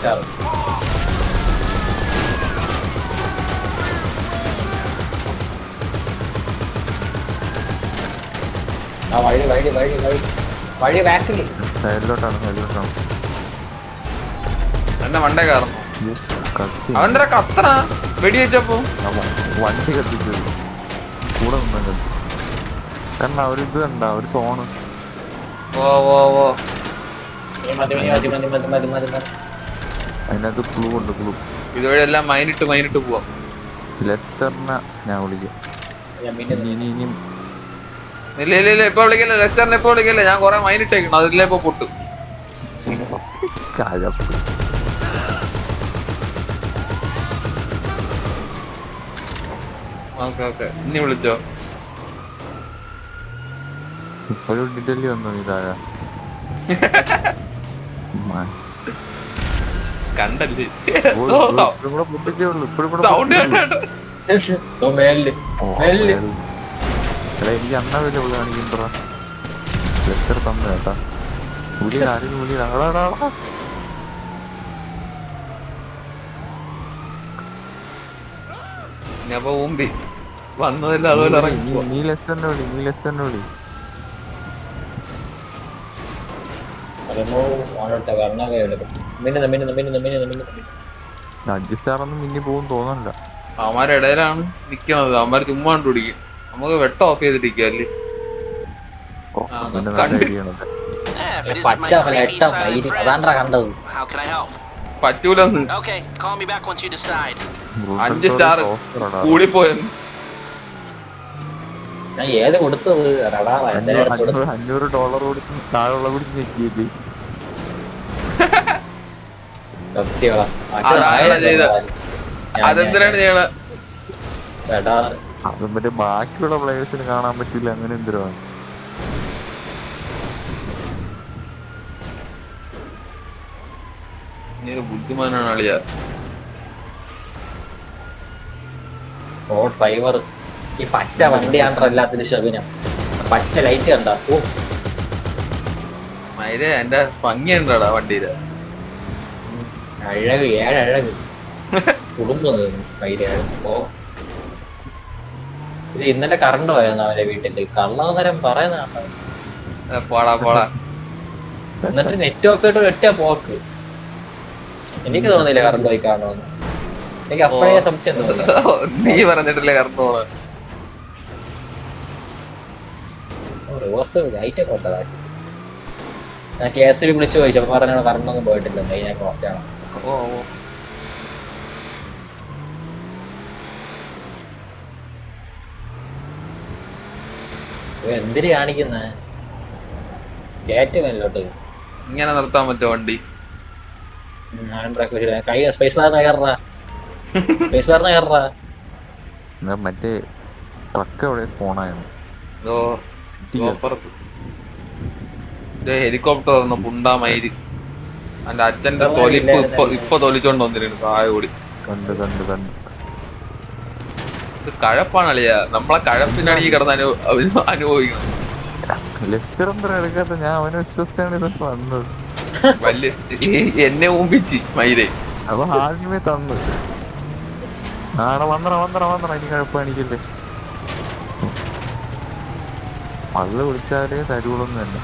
സ്റ്റാർ. ആ വഴി വഴി വഴി വഴി വഴി ബാക്കില്. സൈഡിലോട്ടാണ് സൈഡിലോട്ടാണ്. എന്നെ വണ്ടേ കയറുന്നു. കത്തി അവന്റെ കത്തണ വെടി വെച്ചപ്പോ വണ്ടി കത്തിച്ചു കൂടെ നിന്ന കത്തി. കണ്ട അവരിത് കണ്ട ഒരു സോണ്. ഓ ഓ ഓ മതി മതി മതി മതി മതി മതി മതി മതി. അതിനകത്ത് ക്ലൂ ഉണ്ട് ക്ലൂ. ഇതുവഴി എല്ലാം മൈനിട്ട് പോവാം. ലെസ്റ്ററിനെ ഞാൻ വിളിക്കാം. ഇനി ഇനിയും ഇല്ല ഇല്ല ഇല്ല ഇപ്പൊ വിളിക്കല്ലേ ലെസ്റ്ററിനെ ഇപ്പൊ വിളിക്കല്ലേ. ഞാൻ കൊറേ മൈനിട്ടേക്കണം അതിലെ ഇപ്പൊ പൊട്ടും. കഴപ്പ്. ഓക്കെ ഓക്കെ ഇനി വിളിച്ചോ. ഇപ്പോഴും ഇട്ടിട്ടല്ലേ വന്നു ഇതാ കണ്ടല്ലേ കൂടെ പൊട്ടിച്ചേ ഉള്ളൂ. ഇപ്പോഴും കൂടെ സൗണ്ട് മേലില് മേലില്. എടാ എനിക്ക് അണ്ണ വലിയ ഉള്ള കാണിക്കണ്ടാ. ലെസ്റ്റർ തന്ന കേട്ടാ. പുലി ആരെങ്കിലും പുലി ആളാടാ. അപ്പൊ ഊമ്പി വന്നതല്ല അതുപോലെ ഇറങ്ങി. നീ ലെസ്റ്ററിനെ വിളി. നീ ലെസ്റ്ററിനെ വിളി. അഡ്ജസ്റ്റ് ആണെന്ന് മിന്നി പോകും തോന്നണ്ട. അവന്മാരുടെ ഇടയിലാണ് നിക്കണത്. അവന്മാര് ചുമ്മാ കണ്ടുപിടിക്കും. നമുക്ക് വെട്ടം ഓഫ് ചെയ്തിരിക്കല്ലേ. പിന്നെ നല്ല ഐഡിയ ആണ്. If it isn't പച്ച my creepy ഇട്ട silent മയില് friend, അതാണ്ടാ കണ്ടത്. how can I help? പറ്റൂലെന്ന്. Okay, call me back once you decide. 5 star കൂടിപ്പോയെന്ന്. ഞാൻ ഏത് കൊടുത്തത് റഡാർ $500 കൊടുത്ത് താഴെയുള്ള കൂടി ഞെക്കിയില്ലേ. അതെന്തിനാണ് ചെയ്യണ? അത് മറ്റേ ബാക്കിയുള്ള പ്ലേയേഴ്സിന് കാണാൻ പറ്റില്ല. അങ്ങനെ എന്തിനാണ് ബുദ്ധിമാനാണ് അളിയ. ഓ ഡ്രൈവർ ഈ പച്ച വണ്ടിയാണ്ടോ എല്ലാത്തിനും ശകുനം. പച്ച ലൈറ്റ് കണ്ട. ഓ മയില് എന്റെ ഭംഗിയുണ്ടാടാ വണ്ടിയില്. അഴക് ഏഴഴക് കുടുംബം പോ. ഇത് ഇന്നലെ കറണ്ട് പോയെന്ന് അവരെ വീട്ടില്. കള്ളതരം പറയുന്ന പോടാ പോടാ. എന്നിട്ട് നെറ്റ് ഓഫ് ആയിട്ട് ഒറ്റ പോക്ക്. എനിക്ക് തോന്നില്ല കറണ്ട് പോയി കാണുമെന്ന്. എനിക്ക് അപ്പോഴേ സംശയം തോന്നി. നീ പറഞ്ഞിട്ടില്ലേ കറണ്ട് പോണ? റിവേഴ്സ് ലൈറ്റൊക്കെ കൊണ്ടതാക്കി. ഞാൻ KSB വിളിച്ചു ചോദിച്ചപ്പോ പറഞ്ഞാൽ കറണ്ട് ഒന്നും പോയിട്ടില്ല. മെയിനായിട്ട് ഓക്കെയാണ്. ഓ ഓ എന്തിരി കാണിക്കുന്ന കേറ്റ് മേലോട്ട് ഇങ്ങനെ നിർത്താൻ പറ്റുമോ വണ്ടി? കൈ സ്പേസ് ബാറിന് കയറാ. സ്പേസ് ബാറിന് കയറാ. മറ്റേ ട്രക്ക് എവിടെ സ്പോണായിരുന്നു. ഹെലികോപ്റ്റർ പുണ്ടാ മയില്. എന്റെ അച്ഛന്റെ തൊലിപ്പ് ഇപ്പൊ തൊലിച്ചോണ്ട് വന്നിരുന്നു താഴെ കൂടി. കണ്ട് കണ്ട് കണ്ട് കഴപ്പാണ് അളിയ. നമ്മളെ കഴപ്പിനാണ് ഈ കിടന്ന് അനുഭവിക്കണം. ലെസ്റ്റർ എന്താ എടുക്കാത്ത? ഞാൻ അവനെ വിശ്വസിച്ചാണ് ഇതൊക്കെ വന്നത്. വലിയ എന്നെ ഊമ്പിച്ച് മയിലേ. അപ്പൊ ആദ്യമേ തന്നു. വന്നറ എനിക്ക് കുഴപ്പമാണിക്കല്ലേ. പള്ളു വിളിച്ചാലേ തരുവുള്ളൊന്നും തന്നെ.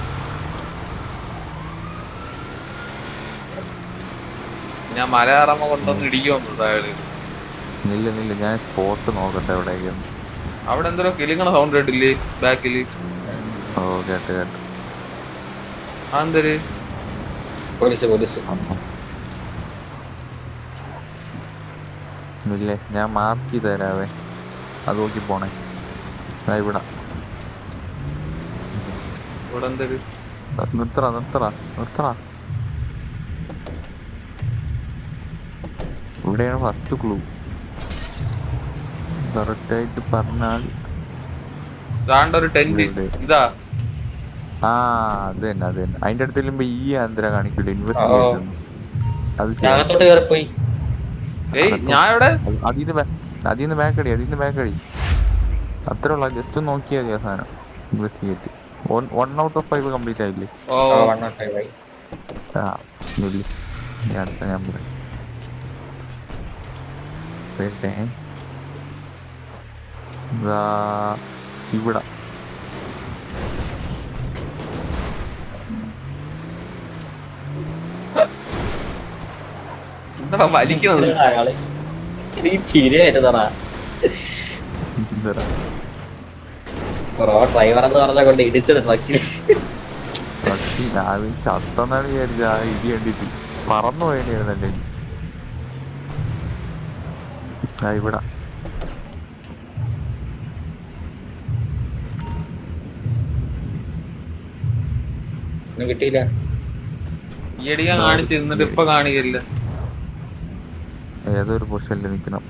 ഞാൻ മല കയറുമ്പോ കൊണ്ടൊന്ന് ഇടിക്കുമെന്ന് താഴെ. നില്ല ഞാൻ സ്പോട്ട് നോക്കട്ടെ എവിടേക്കാണ്. അവിടെ എന്തോ കിളിങ്ങണ സൗണ്ട് കേട്ടില്ലേ ബാക്കില്? ഓ കേട്ട് അതെന്തര്? പോലീസ് ഇല്ലേ ഞാൻ മാർക്ക് ചെയ്ത് തരാവേ. അത് നോക്കി പോണേ. ഇവിടെ എന്തര്? നിർത്തറ ഇവിടെയാണ് ഫസ്റ്റ് ക്ലൂ. കറക്റ്റ് ആയിട്ട് പറഞ്ഞാൽ ഒരു ടെന്റ് ഇതാ. അത് തന്നെ അതിന്റെ അടുത്ത് ചെല്ലുമ്പോ ഈ ആന്ധ്ര കാണിക്കില്ല ഇൻവെസ്റ്റിഗേഷൻ. അത് അതിന്ന് ബാക്കടി അത്ര ഉള്ള. ജസ്റ്റ് നോക്കിയാൽ മതി ആ സാധനം. ഇൻവെസ്റ്റിഗേറ്റ് 1 out of 5 കംപ്ലീറ്റ് ആയില്ലേ? ഓ അടുത്ത ഞാൻ പറയാം. പിന്നെ ഇവിടെ എന്താ വലിക്കുന്നത്? ചിരിയായിരുന്നടാ എന്താ ബ്രോ ഡ്രൈവർ എന്ന് പറഞ്ഞ കൊണ്ട് ഇടിച്ചത് ട്രക്കിൽ. ഞാൻ ചത്തെന്നാണ് വിചാരിച്ചത് ആ ഇടി കണ്ടിട്ട്. പറന്നു പോയതായിരുന്നല്ലേ. ഇവിടെ ഒന്നും കിട്ടിയില്ല. ഈ അടിക്കാൻ കാണിച്ചു എന്നിട്ട് ഇപ്പൊ കാണിക്കില്ല. ഏതൊരു പൊസിഷനിൽ നിൽക്കണം.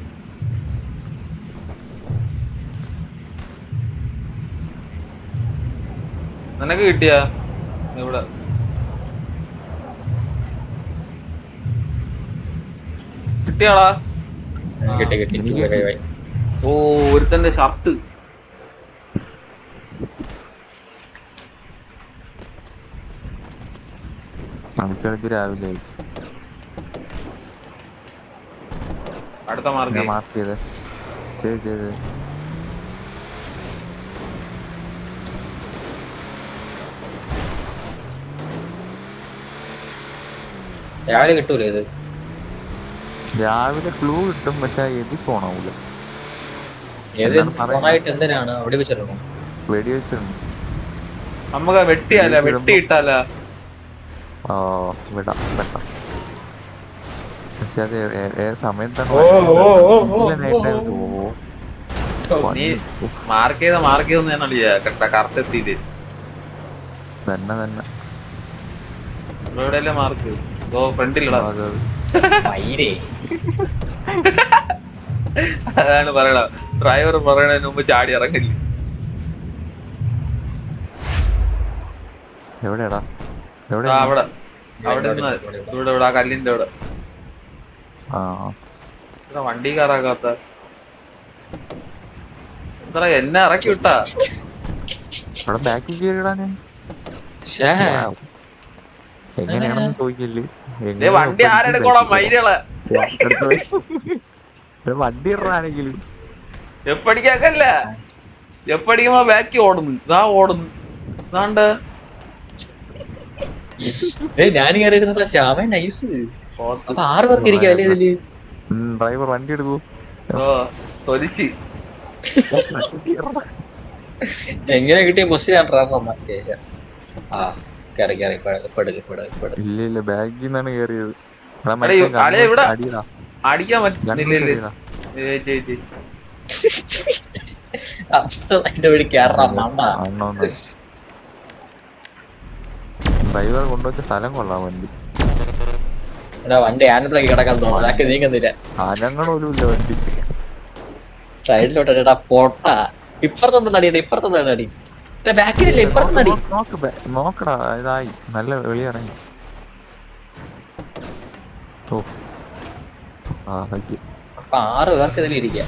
നിനക്ക് കിട്ടിയാ ഇവിടെ? കിട്ടിയാടാ? കിട്ടി കിട്ടി. ഓ ഒരുത്തന്റെ ഷർട്ട്. കളിച്ചെടുത്ത് രാവിലെ അടുത്ത മാർക്ക് ഞാൻ മാർക്ക് ചെയ്തേ. ചെയ്ത് രാവിലെ കിട്ടൂലേ ഇത്? രാവിലെ ക്ലൂ കിട്ടും, പക്ഷെ എതി സ്പോൺ ആവൂല. ഏത് സ്പോണായിട്ട് എന്തിനാണ് അവിടെ വെച്ചിട്ടുണ്ടോ? വെടി വെച്ചിട്ടുണ്ട്. നമുക്ക് വെട്ടിയാല വെട്ടിയിട്ടാല. ഓ വിടാം വെട്ടാം. പക്ഷെ അത് ഏത് സമയത്താണ് നീ മാർക്ക് ചെയ്തെന്ന് ഞാൻ കറക്റ്റ് എത്തിയില്ലേ? തന്നെ എവിടെയല്ലേ മാർക്ക്? ഓ ഫ്രണ്ടിലടാ. അതാണ് പറയണ, ഡ്രൈവർ പറയണതിന് മുമ്പ് ചാടി ഇറങ്ങില്ല. എവിടെയാടാ? അവിടെ അവിടെ നിന്ന് ഇവിടെ ആ കല്ലിന്റെ അവിടെ. വണ്ടി കയറാക്കാത്ത എന്താ എന്നെ ഇറക്കി വിട്ടാ? അവിടെ ബാക്കിൽ കയറിയിടാ. ഞാൻ എങ്ങനെയാണെന്ന് ചോദിക്കില്ലേ? വണ്ടി ആരെടുക്കോളാം മൈരകളെ? വണ്ടി ഇടാണെങ്കിലും എപ്പടിക്കാക്കല്ല, എപ്പടിക്കുമ്പോ ബാക്കി ഓടുന്നു. ഇതാ ഓടുന്നു. ഇതാണ്ട് ഞാൻ കയറിയിരുന്ന ശ്യാമൻ നൈസ്. അപ്പൊ 6 പേർക്ക് ഇരിക്കാം അല്ലേ ഇതില്? ഡ്രൈവർ വണ്ടി എടുക്കൂ. തൊലിച്ച് എങ്ങനെ കിട്ടിയ ക്വസ്റ്റ്യൻ ഇല്ല ബാഗിൽ നിന്നാണ് കേറിയത്. അടിക്കാൻ പറ്റില്ല. ഡ്രൈവർ കൊണ്ടുവച്ച സ്ഥലം കൊള്ളാം. വണ്ടി ഹാൻഡ് ബ്രേക്ക് കിടക്കാൻ തോന്നുന്നു, നീങ്ങുന്നില്ല. അനങ്ങണോലുമില്ല വണ്ടി. സൈഡിലോട്ടാ പൊട്ട. ഇപ്പുറത്തൊന്നും നടിയുണ്ട്, ഇപ്പുറത്തൊന്നും നടി. ബാക്കിലല്ലേ ഇപ്പുറത്ത് നടി. നോക്കടാ ഇതായി നല്ല വെളിയിറങ്ങി. ഓ അപ്പൊ 6 പേർക്ക് ഇതിൽ ഇരിക്കാം.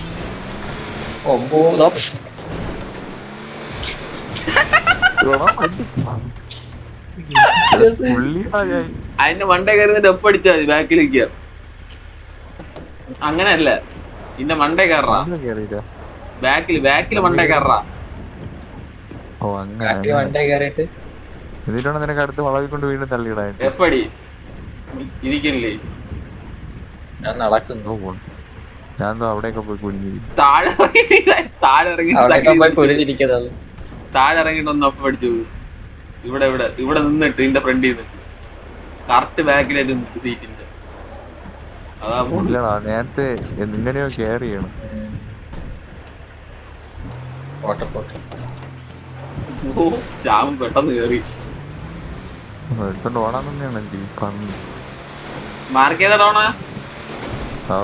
അതിന്റെ മണ്ടേ കയറുന്നിട്ട് എപ്പടിച്ചാ മതി ബാക്കിലേക്ക്. അങ്ങനെയല്ല, ഇന്റെ മണ്ടേ കയറാ. ബാക്കില് മണ്ടേ കയറാ. ഓ അങ്ങനെ മണ്ടേ കയറിയിട്ട് എന്നിട്ടാണ് നിനക്ക് അടുത്ത് വളവി കൊണ്ട് വീണ്ടും തള്ളിയിടാൻ. എപ്പടി ഇരിക്കില്ലേ? ഞാൻ നടക്കുന്നു. ഞാൻ അവിടെയൊക്കെ പോയി കുഞ്ഞി താഴെ ഇറങ്ങിട്ടൊന്ന് ഒപ്പം പഠിച്ചു. ഇവിടെ നിന്നിട്ട് ഇതിന്റെ ഫ്രണ്ടിൽ നിന്ന് കറക്റ്റ് ബാക്കിലായിട്ട് സീറ്റിന്റെ. അതാ ഇല്ലടാ, നേരത്തെ എങ്ങനെയോ കെയർ ചെയ്യണം. ശ്യാമം പെട്ടെന്ന് കേറി എടുത്തോണ്ട് ഓടാൻ തന്നെയാണ് എനിക്ക് പറഞ്ഞു. മാർക്ക് ചെയ്തോണ. ഓ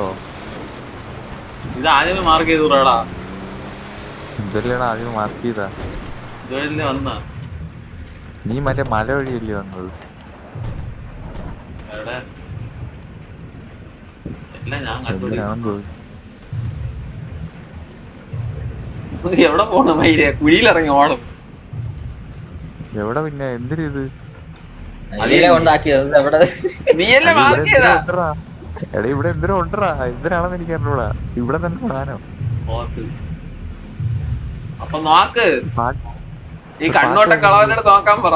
ഇത് ആദ്യമേ മാർക്ക് ചെയ്തൂടാ. ഇതല്ലേടാ ആദ്യം മാർക്ക് ചെയ്താ? ഇതുവഴിയല്ലേ വന്ന? നീ മറ്റേ മല വഴിയല്ലേ വന്നത്? എവിടെ? എല്ലാം ഞാൻ കണ്ടുപിടിക്കും. എവിടെ പോണം മൈര? കുഴിയിലിറങ്ങി ഓണം. എവിടെ പിന്നെ എന്തിനു ഇത്? കൊണ്ടാക്കിയത്? നീയല്ലേ മാർക്ക് ചെയ്താ? എടാ ഇവിടെ എന്തിനാ ഉണ്ടറാ, എന്തിനാണെന്ന് എനിക്ക് അറിഞ്ഞൂടാ. ഇവിടെ തന്നെ സാധനം. അപ്പൊ നോക്ക്, പാ- ഈ കണ്ണോട്ട കളവനോട് നോക്കാൻ പറ.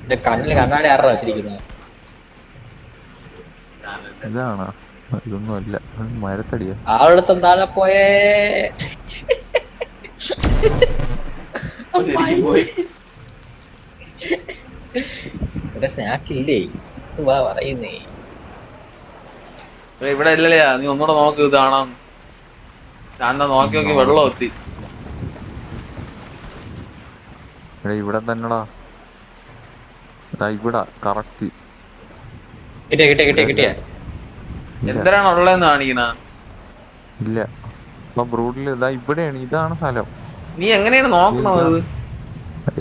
എന്റെ കണ്ണില് കണ്ണാടി ആറാ വെച്ചിരിക്കുന്നത്. ഇതാണോ? ഇതൊന്നും അല്ല, മരത്തടിയാ. ആളെടുത്തും താഴെ പോയേ. ഇവിടെ സ്നാക്ക് ഇല്ലേ? ഇത് വാ പറയുന്നേ. ഇവിടെ ഇല്ലല്ലേ, നീ ഒന്നുകൂടെ നോക്ക് ഇത് കാണാം. ഞാൻ നോക്കി നോക്കി വെള്ളം എത്തി. എടാ ഇവിടെ തന്നെടാ, ഇവിടെ കറക്റ്റ്. കിട്ടിയ എന്തിനാണ് ഉള്ളതെന്ന് കാണിക്കണ? ഇല്ല ഇപ്പൊ ബ്രൂഡില് ഇതാ ഇവിടെയാണ്, ഇതാണ് സ്ഥലം. നീ എങ്ങനെയാണ് നോക്കണത്?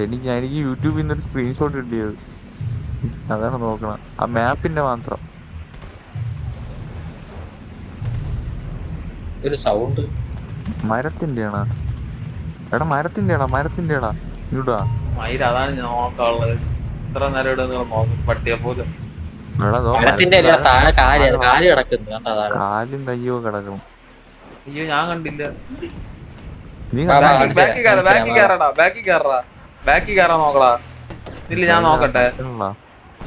എനിക്ക് യൂട്യൂബിൽ നിന്നൊരു സ്ക്രീൻഷോട്ട് കിട്ടിയത്, അതാണ് നോക്കണം. ആ മാപ്പിന്റെ മാത്രം. ഒരു സൗണ്ട് മരത്തിന്റെ ആണോ? എടാ മരത്തിന്റെ ആടാ ഇവിടാ. മയില് അതാണ് ഞാൻ നോക്കാനുള്ളത്. ഇത്ര നേരം ഇവിടെ നിങ്ങൾ നോക്കും പട്ടിയെ പോലെ. എടാ മരത്തിന്റെ താഴെ കാല് കിടക്കുന്നു. കാലും കയ്യോ കിടക്കണം. അയ്യോ ഞാൻ കണ്ടില്ല. നീ ബാക്കി കയറാ നോക്കടാ. ഇല്ല ഞാൻ നോക്കട്ടെ.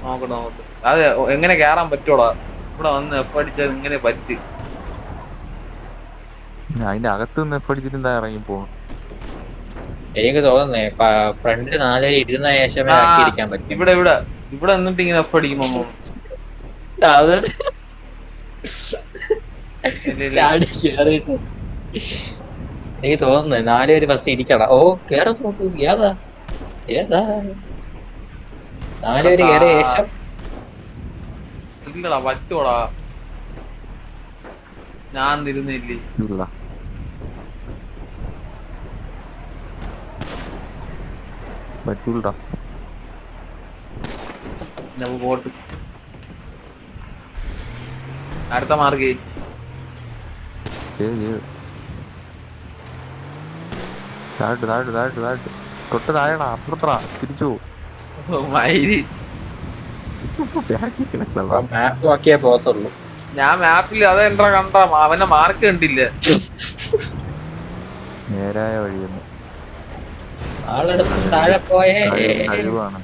നോക്കട്ടെ. അതെ എങ്ങനെ കേറാൻ പറ്റൂടാ? ഇവിടെ വന്ന് എഫ് അടിച്ചത് ഇങ്ങനെ പറ്റി. അതിന്റെ അകത്ത് നിന്ന് എഫ് അടിച്ചിട്ട് എന്താ ഇറങ്ങി പോകും? എനിക്ക് തോന്നുന്നേ ഫ്രണ്ട് 4 പേര് ഇരുന്ന ശേഷമേ ഇരിക്കാൻ പറ്റും. ഇവിടെ എന്നിട്ട് ഇങ്ങനെ എഫ് അടിക്കുമ്പോ ചാടി കേറിട്ട് എനിക്ക് തോന്നുന്നു 4 പേര് ബസ് ഇരിക്കണം. ഓ കേറാ നോക്കൂ. ഏതാ 4 പേര് കേറിയ ശേഷം ഇല്ലടാ പറ്റൂടാ. ഞാൻ ഇരുന്നില്ലേ. ഇല്ല പറ്റൂടാ. പോട്ട് അടുത്ത മാർഗേ തൊട്ട് താഴെടാ, അപ്പുറത്താ തിരിച്ചു. മയില് മാപ്പ് നോക്കിയേ പോകത്തുള്ളൂ. ഞാൻ മാപ്പിൽ അതെന്താ കണ്ട അവനെ മാർക്ക് കണ്ടില്ല. നേരായ വഴിയൊന്നും ആളെടുത്ത് താഴെ പോയേ. കഴിവാണ്.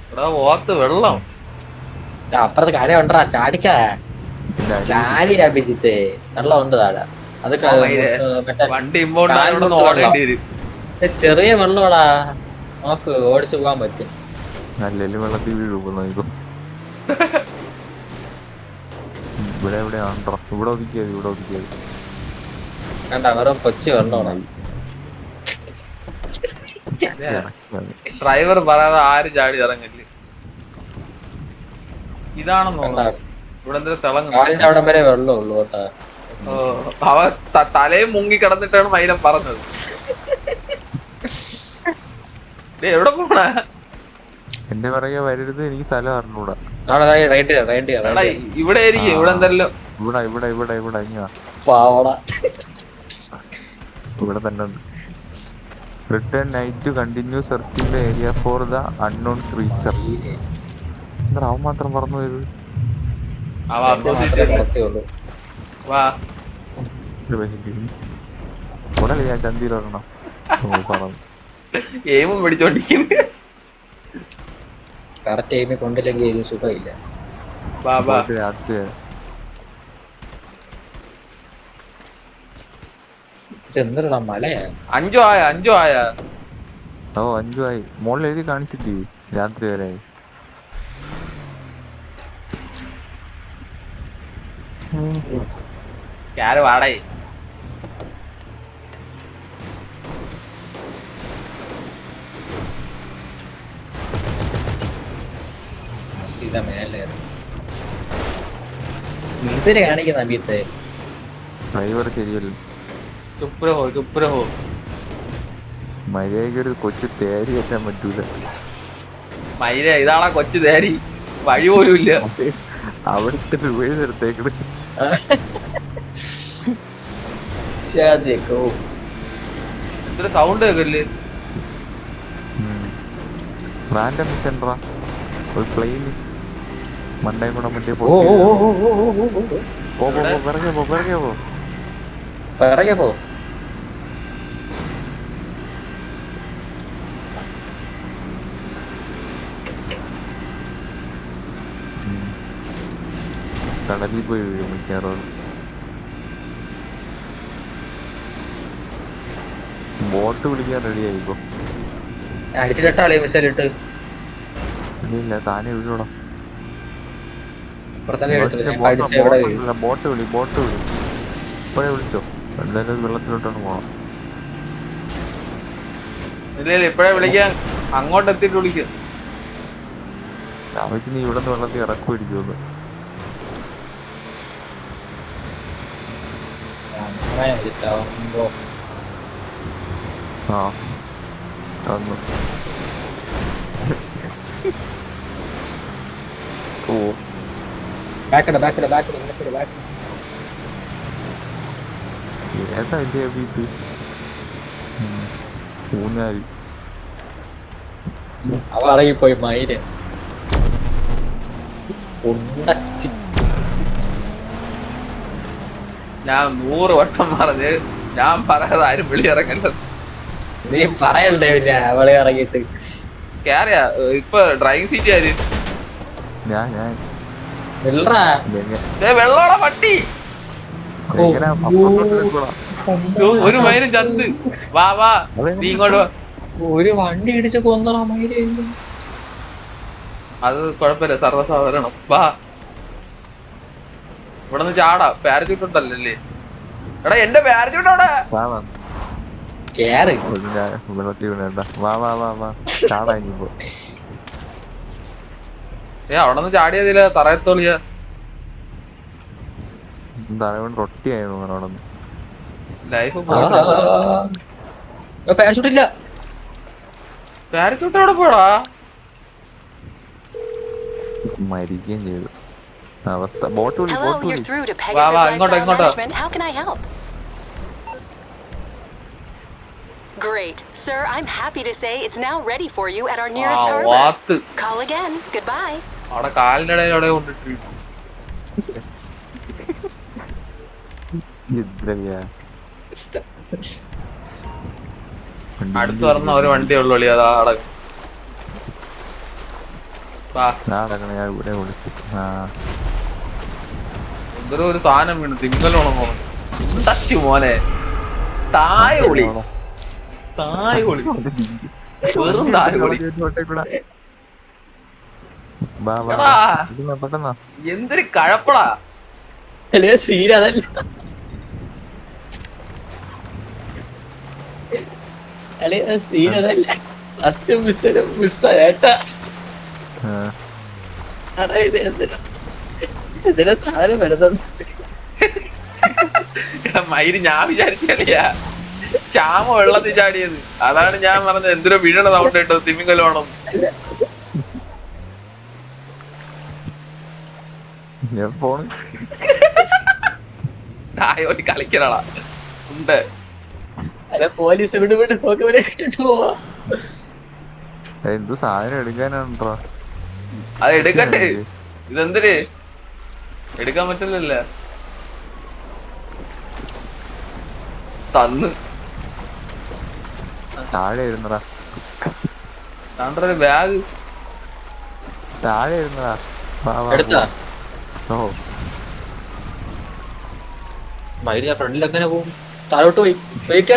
ഇവിടെ പോത്ത് വെള്ളം അപ്പുറത്ത് കര ഉണ്ടടാ, ചാടിക്കാ. ചാടി അഭിജിത്ത് വെള്ളം ഉണ്ട് താഴെ. അതൊക്കെ വണ്ടി ഇമ്പോണ്ട് ഓടേണ്ടി വരും. ചെറിയ വെള്ളമാടാ, നോക്ക് ഓടിച്ചു പോകാൻ പറ്റും. നല്ല വെള്ളത്തിൽ വീഴുമ്പോ ഇവിടെ എവിടെയാണോ? ഇവിടെ ഒതുക്കിയത് കണ്ട വെറും കൊച്ചു വെള്ളമാണ്. ഡ്രൈവർ പറയാതെ ആരും ചാടി ഇറങ്ങില്ല. ഇതാണെന്നോ ഇവിടെ എന്തൊരു തിളങ്ങും. കാലിന്റെ അവിടം വരെ വെള്ളമുള്ളൂ കേട്ടാ. അവ തലയും മുങ്ങി കിടന്നിട്ടാണ് മൈലം പറഞ്ഞത്. എവിടെ പോണ? എന്റെ പറയാ വരരുത്, എനിക്ക് സ്ഥലം അറിഞ്ഞൂടാ. ഇവിടെ ആയിരിക്കും. ഇവിടെ എന്തല്ലോ ഇവിടെ തന്നെ ഉണ്ട്. Return night continue searching the area for the unknown creature. എന്താ അവൻ മാത്രം പറഞ്ഞു പോയത്? ഉടനെ ഞാൻ ചന്തിയിൽ വരണം പറഞ്ഞു. എയിമും പിടിച്ചോണ്ടിരിക്കുന്നു. കറക്റ്റ് എയിമെ കൊണ്ടില്ലെങ്കിൽ സുഖമില്ല. എന്തിനാ മലയാ? 5 ആയ. ഓ 5 ആയി. മോളിൽ എഴുതി കാണിച്ചിട്ട് രാത്രി വരെ. വാടായി എന്തിനെ കാണിക്കുന്ന അഭിയത്തെ? ഡ്രൈവർ ശരിയല്ല. ചുപ്രഹോ മര്യാദയ്ക്ക് ഒരു കൊച്ചു തേരി കയറ്റാൻ പറ്റൂല. മൈര ഇതാണാ കൊച്ചു തേരി, വഴി പോലും ഇല്ല. അവിടുത്തെ രൂപയെടുത്തേക്കണ്. എന്തൊരു സൗണ്ട് കേൾക്കല്ലേ? റാൻഡം സെൻട്രാ ഒരു പ്ലെയിൻ മണ്ടയും കൂടെ മറ്റേ ഓ ഓ ഓ ഓ ഓ ഓ ഓ പോ പിറകെ പോ പിറകെ പോ. കടലിൽ പോയി വീഴും മിക്കാറും. ബോട്ട് വിളിക്കാൻ റെഡിയായി ഇപ്പൊ. അടിച്ചിട്ടാളേ മിസൈലിട്ട് ഇല്ല താനെ വീഴോടാ. ബോട്ട് വിളി ഇപ്പോഴേ വിളിച്ചോ. എന്തായാലും വെള്ളത്തിലോട്ടാണ് പോണം. ഇല്ല ഇപ്പഴേ വിളിക്കാൻ, അങ്ങോട്ട് എത്തിയിട്ട് വിളിക്കും. ആവശ്യം നീ ഇവിടെ നിന്ന് വെള്ളത്തിൽ ഇറക്കുമായിരിക്കുമെന്ന്. ആ തന്നു. ഓ ഏതാ എന്റെ വീട്ട് ഊഞ്ഞാലി. അവ ഇറങ്ങിപ്പോയി മയില് ഉണ്ടച്ചി. ഞാൻ 100 വട്ടം പറഞ്ഞ് ഞാൻ പറയാതെ ആരും വിളി ഇറങ്ങരുത്. നീ പറയണ്ടേ പിന്നെ അവളെ ഇറങ്ങിയിട്ട്. കേറിയാ ഇപ്പൊ ഡ്രൈവിംഗ് സീറ്റ് ആര്? ഞാൻ വെള്ളോടെ പട്ടി ഒരു മൈനും ചന്ത്. വാ നീ ഇങ്ങോട്ട് വാ. ഒരു വണ്ടി ഇടിച്ച് കൊന്നടാ മയില്. അത് കൊഴപ്പില്ല, സർവ്വസാധാരണം. വാ ഇവിടെ നിന്ന് ചാടാ. പാരച്യൂട്ട് ഉണ്ടല്ലേ? എടാ എന്റെ പാരച്യൂട്ട് അവിടെ. അവിടെ നിന്ന് ചാടിയതില്ല തറയത്തോളിയാ. റൊട്ടിയായിരുന്നു അവിടെ നിന്ന്. ലൈഫ് പാരച്യൂട്ടില്ല. പാരച്യൂട്ട് എവിടെ പോടാ? മരിക്കുകയും ചെയ്തു അവസ്ഥ. ബോട്ട് വിളി. Hello, you're through to Wow, Pegasus Lifestyle ingota. Management. How can I help? Great. Sir, I'm happy to say it's now ready for you at our nearest harbor. വാത്ത് Call again. Goodbye. അവിടെ കാലിന്റെ ഇടയിൽ അവിടെ കൊണ്ടിട്ട് അടുത്ത് പറഞ്ഞ ഒരു വണ്ടി ഉള്ളു. അതാ അടക്കം. ഇവിടെ വിളിച്ചു. എന്തൊരു ഒരു സാധനം വീണു. തിങ്ങലോണോ ടച്ച് മോനെ. തായ വിളി വെറും തായ വിളി. എന്തൊരു കഴപ്പടാ. ശ്രീരാധല്ല ശ്രീരാധല്ല ഫസ്റ്റ് മിസ്സായേട്ടാ. ഇതിനെ സാധനം വരുന്നത് മയില് ഞാൻ വിചാരിച്ചറിയാ ശ്യാമ വെള്ളത്തിൽ ചാടിയത്. അതാണ് ഞാൻ പറഞ്ഞത് എന്തിനോ വീഴണ സൗണ്ട് കേട്ടത്. തിമിംഗലമാണോ? തായോട്ട് കളിക്കണടാ ഉണ്ട്. അല്ല പോലീസ് വിട്ട് നോക്കി ഇട്ടിട്ട് പോവാ. എന്തു സാധനം എടുക്കാനാണോ? അത് എടുക്കട്ടെ. ഇതെന്തിന് എടുക്കാൻ പറ്റില്ലല്ല. തന്ന് താഴെ ഇരുന്നടാ. താണ്ടൊരു ബാഗ് താഴെ ഇരുന്നടാ. എടുത്താ ഓ മയില് ഫ്രണ്ടിൽ എങ്ങനെ പോകും? താഴോട്ട് പോയി വെയിറ്റ്.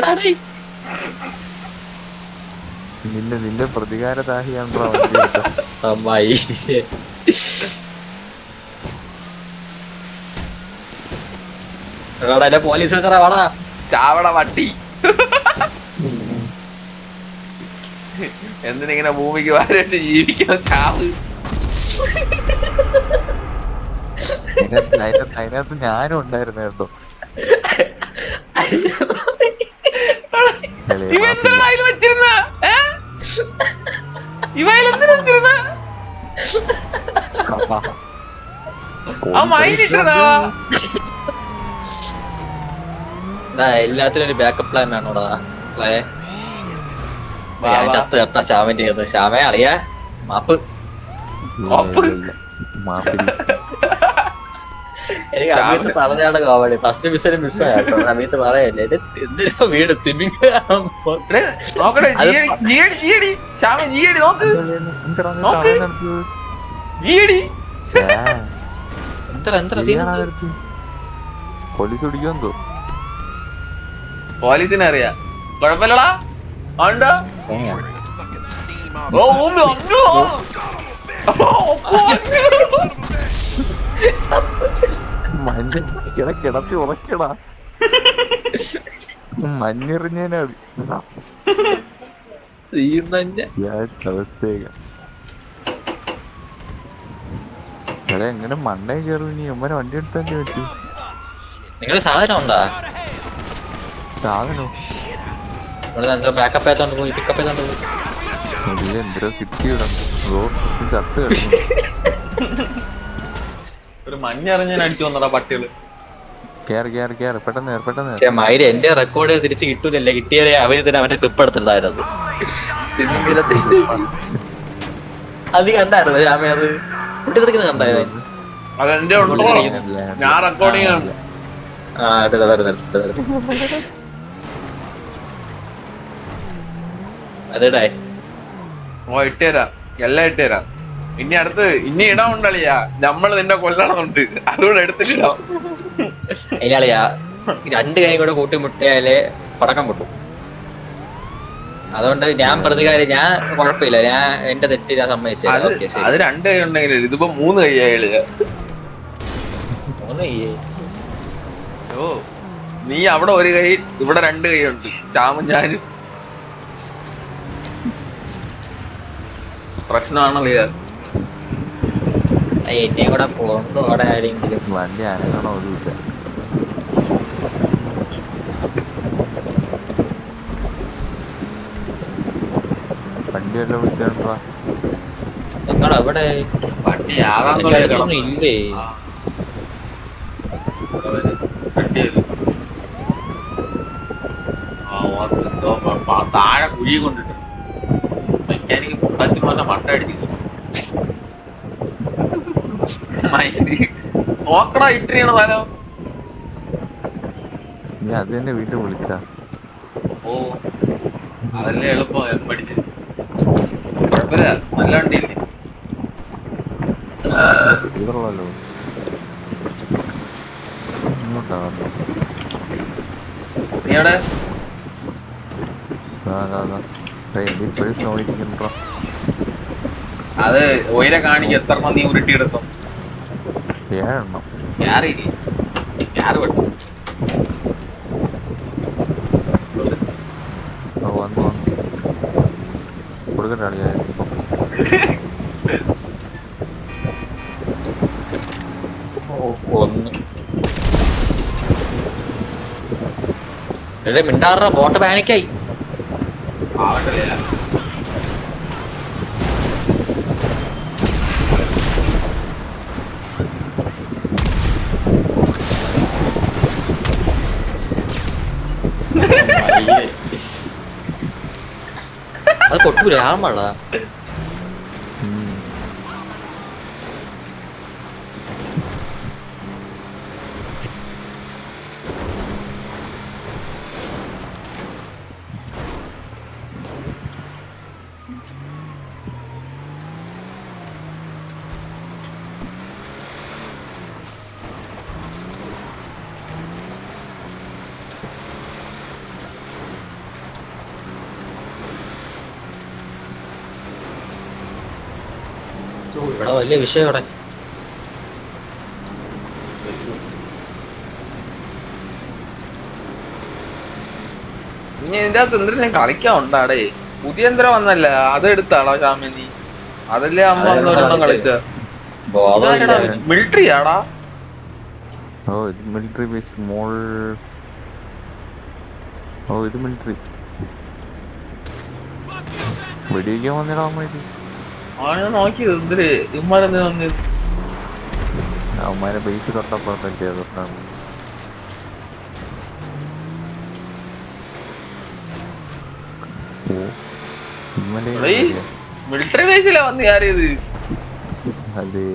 നിന്റെ പ്രതികാരദാഹിയാണോ? അമ്മായി പോലീസ് വാടാ ചാവട വട്ടി. എന്തിനിങ്ങനെ ഭൂമിക്ക് വാരായിട്ട് ജീവിക്കണം? ചാവ്. അതിനകത്ത് ഞാനും ഉണ്ടായിരുന്നു കേട്ടോ. വെച്ചിരുന്ന ഇവയിലെന്തിനാ വെച്ചിരുന്ന ആ മൈനിട്ടിരുന്നാ? എല്ലാത്തിനും ഒരു ബാക്കപ്പ് പ്ലാൻ വേണോടാ. ചത്ത് കത്താ ശ്യാമന്റെ ശ്യാമേ അളിയാ മാപ്പ്. മാപ്പിരി എനിക്ക് അഭിയത്ത് പറഞ്ഞാണ് കോമഡി. ഫസ്റ്റ് മിസ്സിന് മിസ്സായിട്ടോ. അഭിയത്ത് പറയല്ലേ എന്തിനാ വീട് നോക്കട്ടെ ശ്യാമ ജിയടി നോക്ക് ജിയടി പോലീസ് പിടിക്കുമെന്തോ പോലീസിനെ അറിയാം. കൊഴപ്പില്ലടാ ആണ്ടോ ഓ മഞ്ഞ കിടത്തി ഉറക്കടാ മഞ്ഞെറിഞ്ഞാൽ അവസ്ഥയൊക്കെ ചേട്ടാ എങ്ങനെ മണ്ടേ കയറും ഇനി അമ്മനെ വണ്ടി എടുത്തല്ലേ പറ്റി. നിങ്ങള് സാധനം ഉണ്ടാ സാധനോ ബാക്കപ്പ് ആയത്തോണ്ട് പോയി പിക്കപ്പ് ആയത്തോണ്ട് പോയി. എന്തോ കിട്ടിയിടണ്ട് ചത്ത് കിടന്നു. ഒരു മഞ്ഞറിഞ്ഞാൽ അടിച്ചു വന്നടാ പട്ടികള്. കേറ് കേറ് കേറ് പെട്ടെന്ന് മയില് എന്റെ റെക്കോർഡ് തിരിച്ച് കിട്ടൂലല്ലേ. കിട്ടിയാലേ അവര് തന്നെ അവന്റെ ക്ലിപ്പ് എടുത്തിട്ടുണ്ടായിരുന്നത്. അത് കണ്ടായിരുന്നു ശ്യാമേ? അത് പൊട്ടിത്തെറിക്കുന്നത് കണ്ടായിരുന്നു. അതെന്റെ ഉണ്ടോ ഞാൻ റെക്കോർഡിങ് ആണ്. അതേടാ ഓ ഇട്ടുതരാം എല്ലാം ഇട്ടുതരാം. ഇനി അടുത്ത് ഇനി ഇടാൻ ഉണ്ടളിയാ നമ്മള് നിന്നെ കൊല്ലണമെന്നുണ്ട്. അതുകൊണ്ട് എടുത്തിട്ടിടാം. അതിനാളിയാ രണ്ട് കൈ കൂടെ കൂട്ടിമുട്ടിയാലേ പടക്കം പൊട്ടും. അതുകൊണ്ട് ഞാൻ പ്രതികാരം ഞാൻ കുഴപ്പമില്ല. ഞാൻ എന്റെ തെറ്റ് ഞാൻ സമ്മതിച്ചു. അത് രണ്ട് കൈ ഉണ്ടെങ്കിൽ ഇതിപ്പോ 3 കൈ അയാള്. ഓ നീ അവിടെ ഒരു കൈ ഇവിടെ 2 കൈ ഉണ്ട്. ശ്യാമും ഞാനും പ്രശ്നമാണല്ലോ. എന്നെ കൂടെ കൊണ്ടു അവിടെ ആരെങ്കിലും വണ്ടി അനങ്ങണോ ഒന്നുമില്ല. വണ്ടി വല്ല വിളിച്ചാ നിങ്ങളവിടെ വണ്ടി ഇല്ലേ? താഴെ കുഴി കൊണ്ടിട്ട് മെക്കാനിക്ക് പൊട്ടച്ചു പറഞ്ഞ മട്ട അടിച്ചു. നോക്കടാ ഇട്ടിരിക്കണ സ്ഥലം. നീ അത് തന്നെ വീട്ടിൽ വിളിച്ചാ ഓ അതല്ലേ എളുപ്പം പഠിച്ച്. കുഴപ്പമില്ല നല്ല വണ്ടിയില്ലേ. ഇതല്ലോ ഇങ്ങോട്ടാ നീ എവിടെ? ഇപ്പോഴും സ്നോ ഇരിക്കണ്ടോ? അത് ഒയിരെ കാണിക്ക് എത്ര നീ ഉരുട്ടിയെടുത്തോ? 7 എണ്ണം. ക്യാറിയില്ലേ? ക്യാറ് വെട്ടു. വന്നു കൊടുക്കട്ടെ അളിയാ. മിണ്ടാറ ബോട്ട് പാനിക്കായി. അത് കൊട്ടൂല ആമാടാ. ഇവിടെ വലിയ വിഷയം ഇവിടെ. ഇനി ഇതിന്റെ അകത്ത് എന്തിനും കളിക്കാൻ ഉണ്ടാടേ. പുതിയ യന്ത്രം വന്നല്ല അതെടുത്താടാ ശ്യാമിനി. അതല്ലേ അമ്മ ഒരെണ്ണം കളിച്ച മിലിറ്ററി ആടാ. ഓ ഇത് മിലിറ്ററി ബേസ് സ്മോൾ. ഓ ഇത് മിലിറ്ററി വെടിവെക്കാൻ വന്നിടാൻ വേണ്ടി നോക്കിയത് എന്തിന് ഇമ്മാരെന്തിനാ വന്നത്? അവന്മാരെ ബേസ് തൊട്ടപ്പുറത്തല്ലേ തൊട്ടാണ്. മിലിറ്ററി ബേസിലാ വന്ന് കയറിയത്. അതെ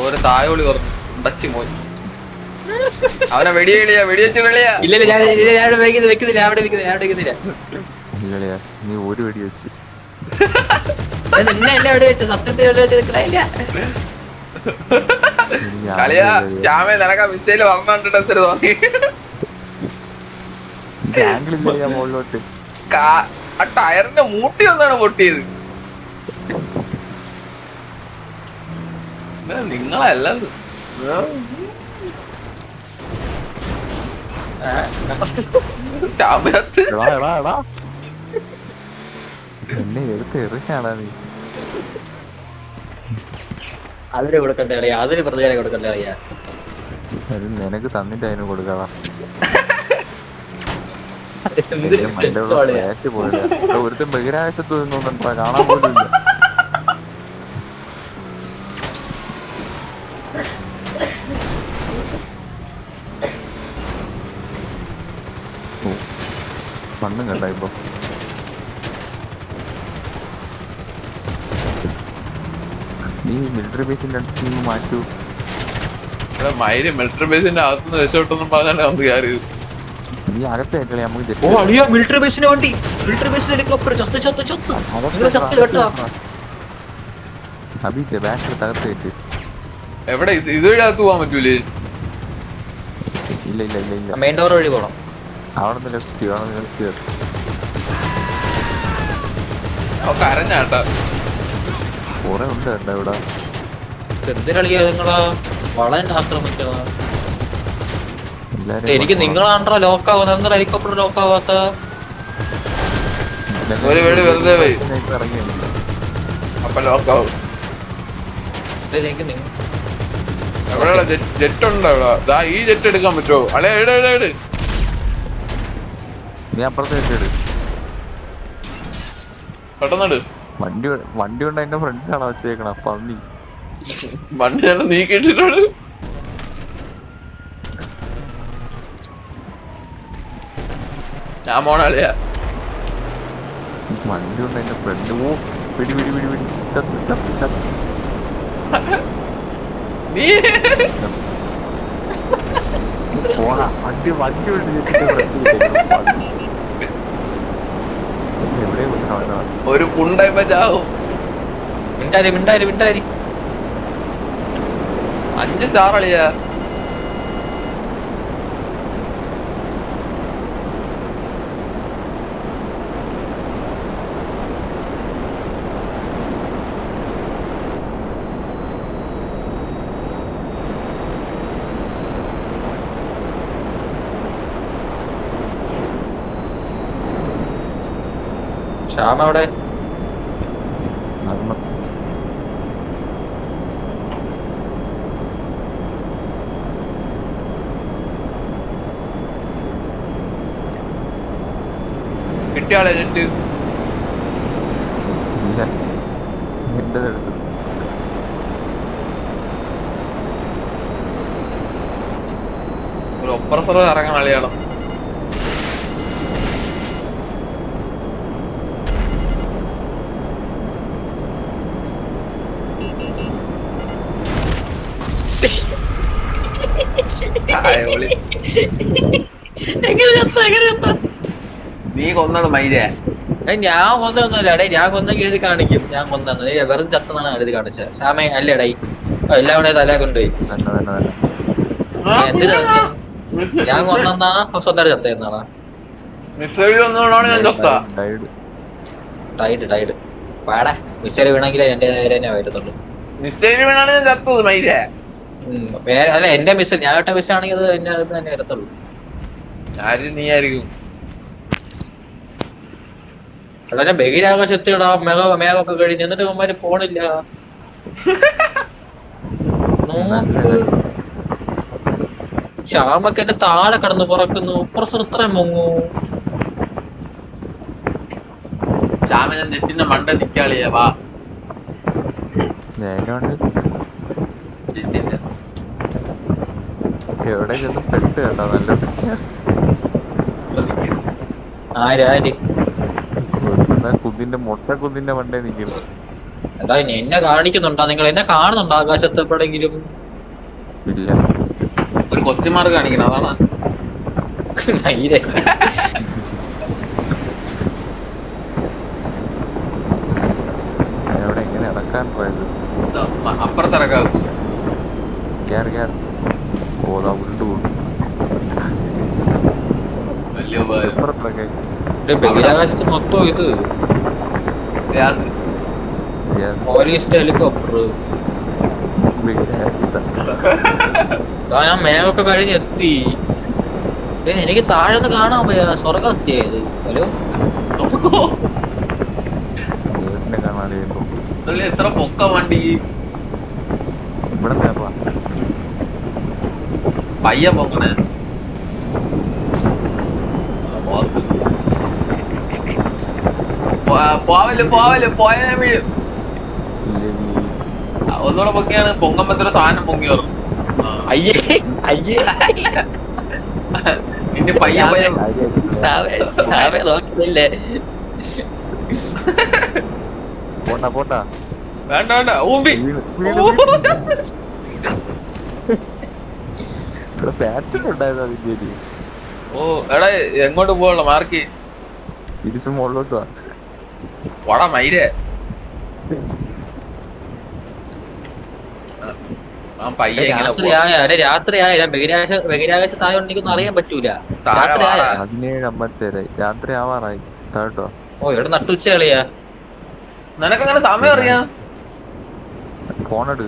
ഒരു തായോളി പറഞ്ഞു ഉണ്ടച്ചി മോൻ അവനെ വെടിവെച്ച് വെളിയാ. ഇല്ല ഞാൻ അവിടെ വെക്കുന്നില്ല അവിടെ വെക്കുന്നില്ല ഇല്ലളിയാ, നീ ഒരു വെടി വെച്ച്. നിന്നെ എല്ലാം എവിടെ വെച്ചു സത്യത്തിൽ എവിടെ വെച്ച് നിൽക്കില്ല. കളിയാ ശ്യാമേ നിനക്കാ മിസ്റ്റേല് വന്നിട്ട് തോന്നി. ആംഗിളില്ല മുകളിലോട്ട്. ആ ടയറിന്റെ മൂട്ടി ഒന്നാണ് പൊട്ടിയത്. നിങ്ങളല്ല ശ്യാമത്ത് എന്നെ എടുത്ത് എറിഞ്ഞാടാ നീ. അതിന് കൊടുക്കണ്ടേ അറിയാ, അതിന് പ്രതികാരം കൊടുക്കണ്ടേ അറിയാ. അത് നിനക്ക് തന്നിട്ട് അതിന് കൊടുക്കാടാ. എന്ത് ഒരുത്തും ബഹിരാകാശത്ത് നിന്നോണ്ടാ കാണാൻ പോലും ഇല്ല. മണ്ണും കണ്ട ഇപ്പൊ. നീ മിലിറ്ററി ബേസിന്റെ അടുത്ത് നിന്ന് മാറ്റൂ. മയില് മിലിറ്ററി ബേസിന്റെ അകത്തുനിന്ന് രക്ഷപ്പെട്ടൊന്നും പറഞ്ഞാലേ നമുക്ക് കയറിയത്. നീ അകത്തേക്കളി നമുക്ക്. ഓ അളിയാ മിലിറ്ററി ബേസിന് വണ്ടി, മിലിറ്ററി ബേസിന് ഹെലികോപ്റ്റർ ചത്ത് കേട്ടോ. അഭിത്തെ ബാക്കിൽ തകർത്തേറ്റ്. എവിടെ ഇതുവഴി അകത്ത് പോകാൻ പറ്റൂലേ? ഇല്ല ഇല്ല ഇല്ല ഇല്ല, മെയിൻ ഡോർ വഴി പോണം. അവിടെ നിന്ന് ലെഫ്റ്റ്, അവിടെ നിന്ന് ലെഫ്റ്റ്. അവക്ക് അരഞ്ഞാട്ടാ കുറെ ഉണ്ട് കേട്ടോ ഇവിടെ. എന്തിനളിയാ നിങ്ങളാ വളരെ ആക്രമിക്കണ. എല്ലാരും എനിക്ക് നിങ്ങളാണ്ടോ ലോക്കാവുന്ന, എന്താ ഹെലികോപ്റ്റർ ലോക്കാവാത്ത? ഒരു വീട് വെറുതെ പോയി ഇറങ്ങിയില്ല. അപ്പൊ ലോക്കാവും. എവിടെയുള്ള ജെറ്റ് ഉണ്ടോ ഇവിടെ? ഈ ജെറ്റ് എടുക്കാൻ പറ്റുമോ? അളെ ഇട് നീ അപ്പുറത്തെ വെച്ചിട്. പെട്ടെന്നിട്. വണ്ടി കൊണ്ട് എന്റെ ഫ്രണ്ട്സാണ് വെച്ചേക്കണ. പന്നി വണ്ടി നീ കേട്ടിട്ടോട്. ഞാൻ മോണാളിയാ. വണ്ടി കൊണ്ട് എന്റെ ഫ്രണ്ട്. ഓ പിടി പിടി പിടി പിടി ചത്ത് ചത്ത് ചത്ത്. നീ പോടാ വണ്ടി കൊണ്ട് എവിടെ ഒരു പുണ്ട ഇപ്പൊ ചാവും. മിണ്ടാരി 5 സ്റ്റാർ അളിയാ. ശ്യാമ അവിടെ കിട്ടിയാളെ ജെറ്റ്. ഇല്ല എന്റെ അടുത്ത്. ഒരു ഒപ്രസർ ഇറങ്ങാൻ അളിയാളോ. നീ കൊന്നത് മൈര. ഞാൻ കൊന്നൊന്നുമില്ല ഡേ, ഞാൻ കൊന്നെങ്കിൽ എഴുതി കാണിക്കും. ഞാൻ കൊന്നു വെറും ചത്തെന്നാണ് എഴുതി കാണിച്ചത്. ശ്യാമേ അല്ലേ ഡേ, എല്ലാം കൂടെ തല കൊണ്ടുപോയി. എന്തിനാ ഞാൻ കൊന്നാ സ്വന്തം ചത്തേന്നാണ്. ടൈഡ് പാടാ മിസ്റ്റർ വീണെങ്കിലേ എന്റെ നേരെ തന്നെ വരത്തുള്ളൂ. അല്ല എന്റെ മിസ്, ഞാൻ കേട്ട മിസ് ആണെങ്കിൽ അത് എന്റെ അകത്ത് തന്നെ വരത്തുള്ളൂ. നീ ആയിരിക്കും. എടാ ബഹിരാകാശത്തിടാ മേഘമൊക്കെ കഴിഞ്ഞ് എന്നിട്ട് ഇവന്മാര് പോണില്ല. ശ്യാമക്ക് എന്റെ താഴെ കിടന്ന് പറക്കുന്നു. ഇത്ര മുങ്ങു. ശ്യാമൻ നെറ്റിന്റെ മണ്ട നിക്കാളിയാ. വാ എവിടെ ചെന്ന് പെട്ട് കേട്ടോ. നല്ല ആര് കുന്നിന്റെ മൊട്ട കുന്നിന്റെ മണ്ടേ നിക്കണം. എന്താ എന്നെ കാണിക്കുന്നുണ്ടോ? നിങ്ങൾ എന്നെ കാണുന്നുണ്ടോ ആകാശത്ത് എപ്പോഴെങ്കിലും? ഇല്ല. ഒരു ക്വസ്റ്റ്യൻ മാർക്ക് കാണിക്കണം, അതാണ്. മയിലേ. എവിടെ എങ്ങനെ ഇറക്കാൻ പോയത്? അപ്പുറത്തിറക്കാക്കും. കേറി പോതാ ഉരുണ്ടു പോകും. വലിയ ഉപകാരം. എപ്പുറത്തിറക്കാൻ ബഹിരാകാശത്ത് മൊത്തം ഇത് പോലീസിന്റെ ഹെലികോപ്റ്റർ. ഞാൻ മേഘമൊക്കെ കഴിഞ്ഞ് എത്തി. എനിക്ക് താഴെ ഒന്ന് കാണാൻ പോയാ സ്വർഗം എത്തിയത്. ഹലോ, ദൈവത്തിനെ കാണാതെ എത്ര പൊക്ക വണ്ടി ഇവിടെ നേപ്പാ പയ്യ പൊക്കണേ. പോവല് പോയാ വീഴും. ഒന്നുകൂടെ പൊക്കിയാണ് പൊങ്ങമ്പത്തൊരു സാധനം പൊങ്ങി വരും. അയ്യേ അയ്യേ. ഇനി പയ്യ നോക്കുന്നില്ലേ? പോട്ടാ പോട്ടാ. വേണ്ട വേണ്ട ഊമ്പി. പാറ്റുണ്ടായത് അതിന്റെ. ഓ എടാ എങ്ങോട്ട് പോവുള്ള മാർക്കി? തിരിച്ചു മുകളിലോട്ട് വാ. വടാ മയിലേ. രാത്രിയായ ബഹിരാകാശത്തായോണ്ട് എനിക്കൊന്നും അറിയാൻ പറ്റൂല. രാത്രിയായ 17:57 രാത്രി ആവാറായി. കേട്ടോ. ഓ ഇവിടെ നട്ടുച്ച കളിയാ. നിനക്കങ്ങനെ സമയം അറിയാം? ഫോണെടു.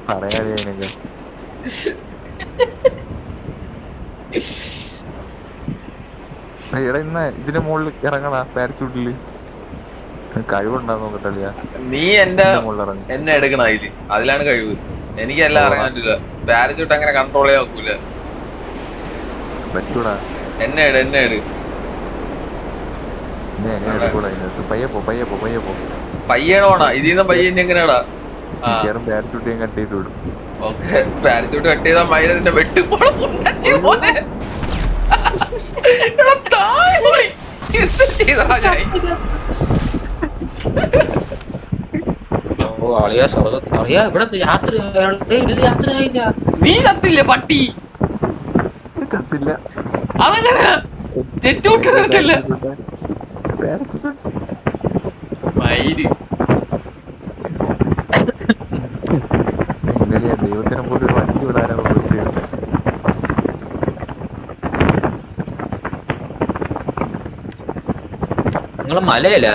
പറയാതെ അതിനൊക്കെ എടാ ഇന്ന് ഇതിന്റെ മുകളിൽ ഇറങ്ങണ പാരച്യൂട്ടില് കഴിവുണ്ടാന്ന് നോക്കട്ടളിയാ. നീ എന്നെ എടുക്കണ അതിലാണ് കഴിവ്. എനിക്ക് എല്ലാം ഇറങ്ങാൻ പറ്റില്ല. പാരച്യൂട്ട് അങ്ങനെ കൺട്രോൾ ചെയ്യാൻ നോക്കൂല. പറ്റൂടാ. എന്നെ എട് പയ്യണോടാ. ഇതിന്ന് പയ്യന്നെ എങ്ങനെയാടാ? പാരച്യൂട്ട് ഞാൻ കട്ട് ചെയ്ത് വിടും. ഓക്കെ, പാരച്യൂട്ട് കട്ട് ചെയ്താൽ മയിലിന്റെ വെട്ടി നീ കത്തില്ലേ പട്ടി? കത്തില്ല. അതെങ്ങനെ മയില് ഇന്നലെ ദൈവത്തിനെ പോലെ ഒരു വണ്ടി വിടാനോ വെച്ച് നിങ്ങള് മലയല്ല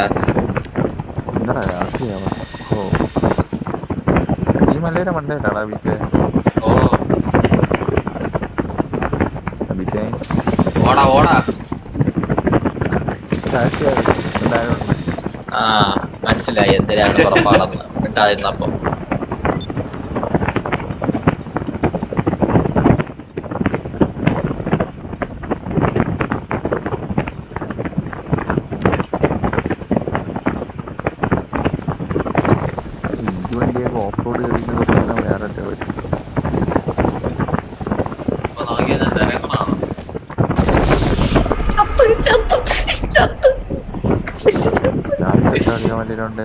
എന്താ രാത്രിയാവാ? ഓ ഈ മലയുടെ മണ്ടയിലാടാ വീട്ടെ. ഓടാ ആ മനസ്സിലായി എന്തിനാണ് പുറപ്പാടെന്ന് മിണ്ടാതിരുന്നപ്പോ. വണ്ടിയൊക്കെ ഓഫ് റോഡ് കളിക്കുന്നത് പറഞ്ഞാൽ വേറെ വരും. വണ്ടിയിലുണ്ട്.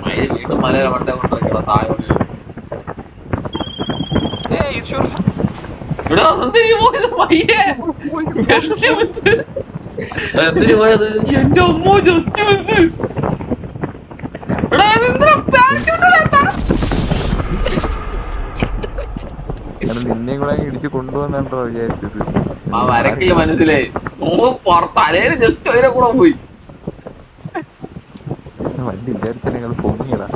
വീണ്ടും മലയുടെ മണ്ട കൊണ്ടിരിക്കണ താഴെ. എന്തിനു പോയത്? എന്റെ അമ്മ ജസ്റ്റ് മിസ്. നിന്നെയും കൂടെ ഇടിച്ച് കൊണ്ടുവന്നോ വിചാരിച്ചത്. ആ വരക്കില്ല മനസ്സിലായി. തലേന്ന് ജസ്റ്റ് അതിനെ കൂടെ പോയി. വണ്ടി വിചാരിച്ച നിങ്ങൾ പൊങ്ങിയടാ.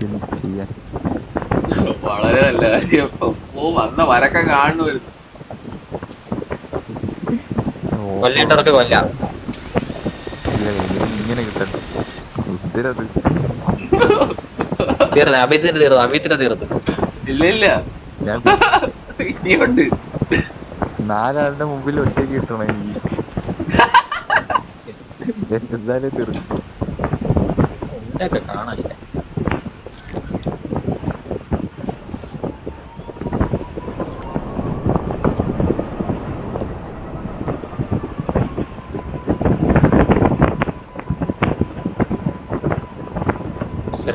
എന്ത് ചെയ്യാൻ? വളരെ നല്ല കാര്യം. വന്ന വരക്കം കാണുന്നു. കൊല്ലേണ്ടവർക്ക് കൊല്ലാം. ഇങ്ങനെ കിട്ടട്ടെ. ഉത്തരത് തീർന്നു. അഭിത്തിന് തീർന്നു. ഇല്ല ഞാൻ ഇനിയുണ്ട്. 4 ആളുടെ മുമ്പിൽ ഒറ്റയ്ക്ക് കിട്ടണം എനിക്ക്. എന്തായാലും തീർന്നു. എന്തൊക്കെ കാണാനില്ല.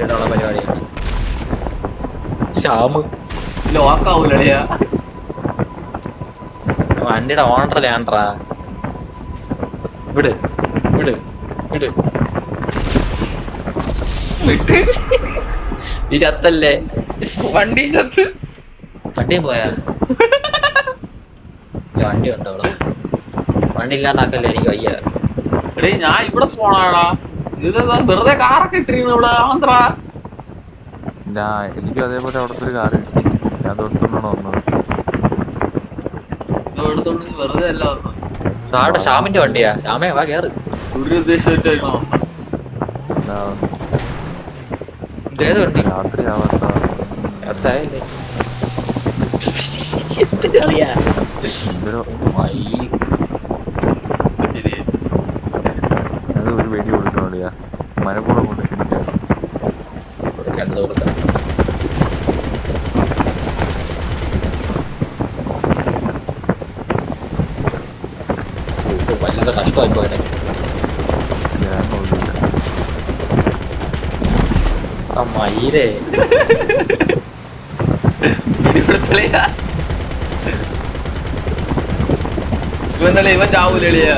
തല്ലിടാനുള്ള പരിപാടിയാണ്. ശ്യാമ് ലോക്കാവൂലളിയാ. വണ്ടിയുടെ ഓണറല്ലേ ആണ്ട്രാ. വിട് വിട് വിട്. ഈ ചത്തല്ലേ വണ്ടി ചത്ത്. വണ്ടിയും പോയാ? വണ്ടി ഉണ്ടോ അവിടെ? വണ്ടി ഇല്ലാണ്ടാക്കല്ലേ എനിക്ക് വയ്യ. എടേ ഞാൻ ഇവിടെ പോണാടാ. ഇത് വെറുതെ കാറൊക്കെ ഇട്ടിരിക്കണ ഇവിടെ ആന്ധ്ര. എനിക്കും അതേപോലെ അവിടുത്തെ ഒരു കാർ കിട്ടി. ഞാൻ തൊട്ടുകൊണ്ടാണ് വന്നത്. വെറുതെ അല്ല വന്നത്. ആടെ ശ്യാമിന്റെ വണ്ടിയാ. ശ്യാമേ വാ കേറ്. ഒരു ഉദ്ദേശമായിട്ടാണോ? ഇതേത് വണ്ടി? രാത്രി ആവാത്ത അടുത്തായല്ലേ എന്ത് കളിയാ? അത് ഒരു വെടി കൊടുക്കണോളിയാ. മനപ്പൂർവ്വം കൊണ്ട് ചിരിച്ചാൽ കൊടുക്കേണ്ടത് കൊടുക്കാം. വല്ലാതെ കഷ്ടമായി പോയത്. ഞാൻ നോക്കിയില്ല. മയിലേ ഇവൻ ചാവൂലിയ.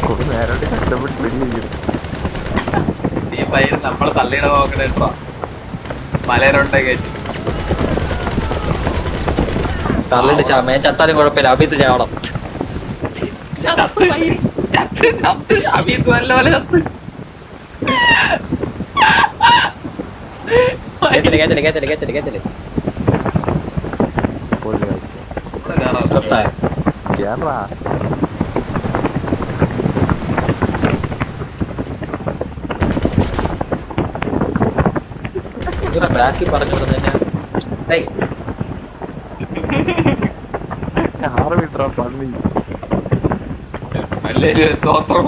കുറേ നേരമായിട്ട് കഷ്ടപ്പെട്ട് വെടി കഴിക്കും. ഈ പയ്യൻ നമ്മളെ തള്ളിയിട നോക്കണേട്ടോ. മലയിലോട്ടേ കയറ്റി തള്ളിട്ട് ശ്യാമേ ചത്താലും കുഴപ്പമില്ല. അഭിത്ത് ചാവണം. അഭിത്ത് നല്ല പോലെ ചത്ത്. കേച്ചല് കേച്ചല് കേച്ചല് കേച്ചല് കേച്ചല് ചത്തായ കേറാ. ഇങ്ങനെ ബാക്കി പറഞ്ഞു കൊടുത്തന്നെ. സ്റ്റാർ വിട്രാ പള്ളി. അല്ലേ സ്തോത്രം.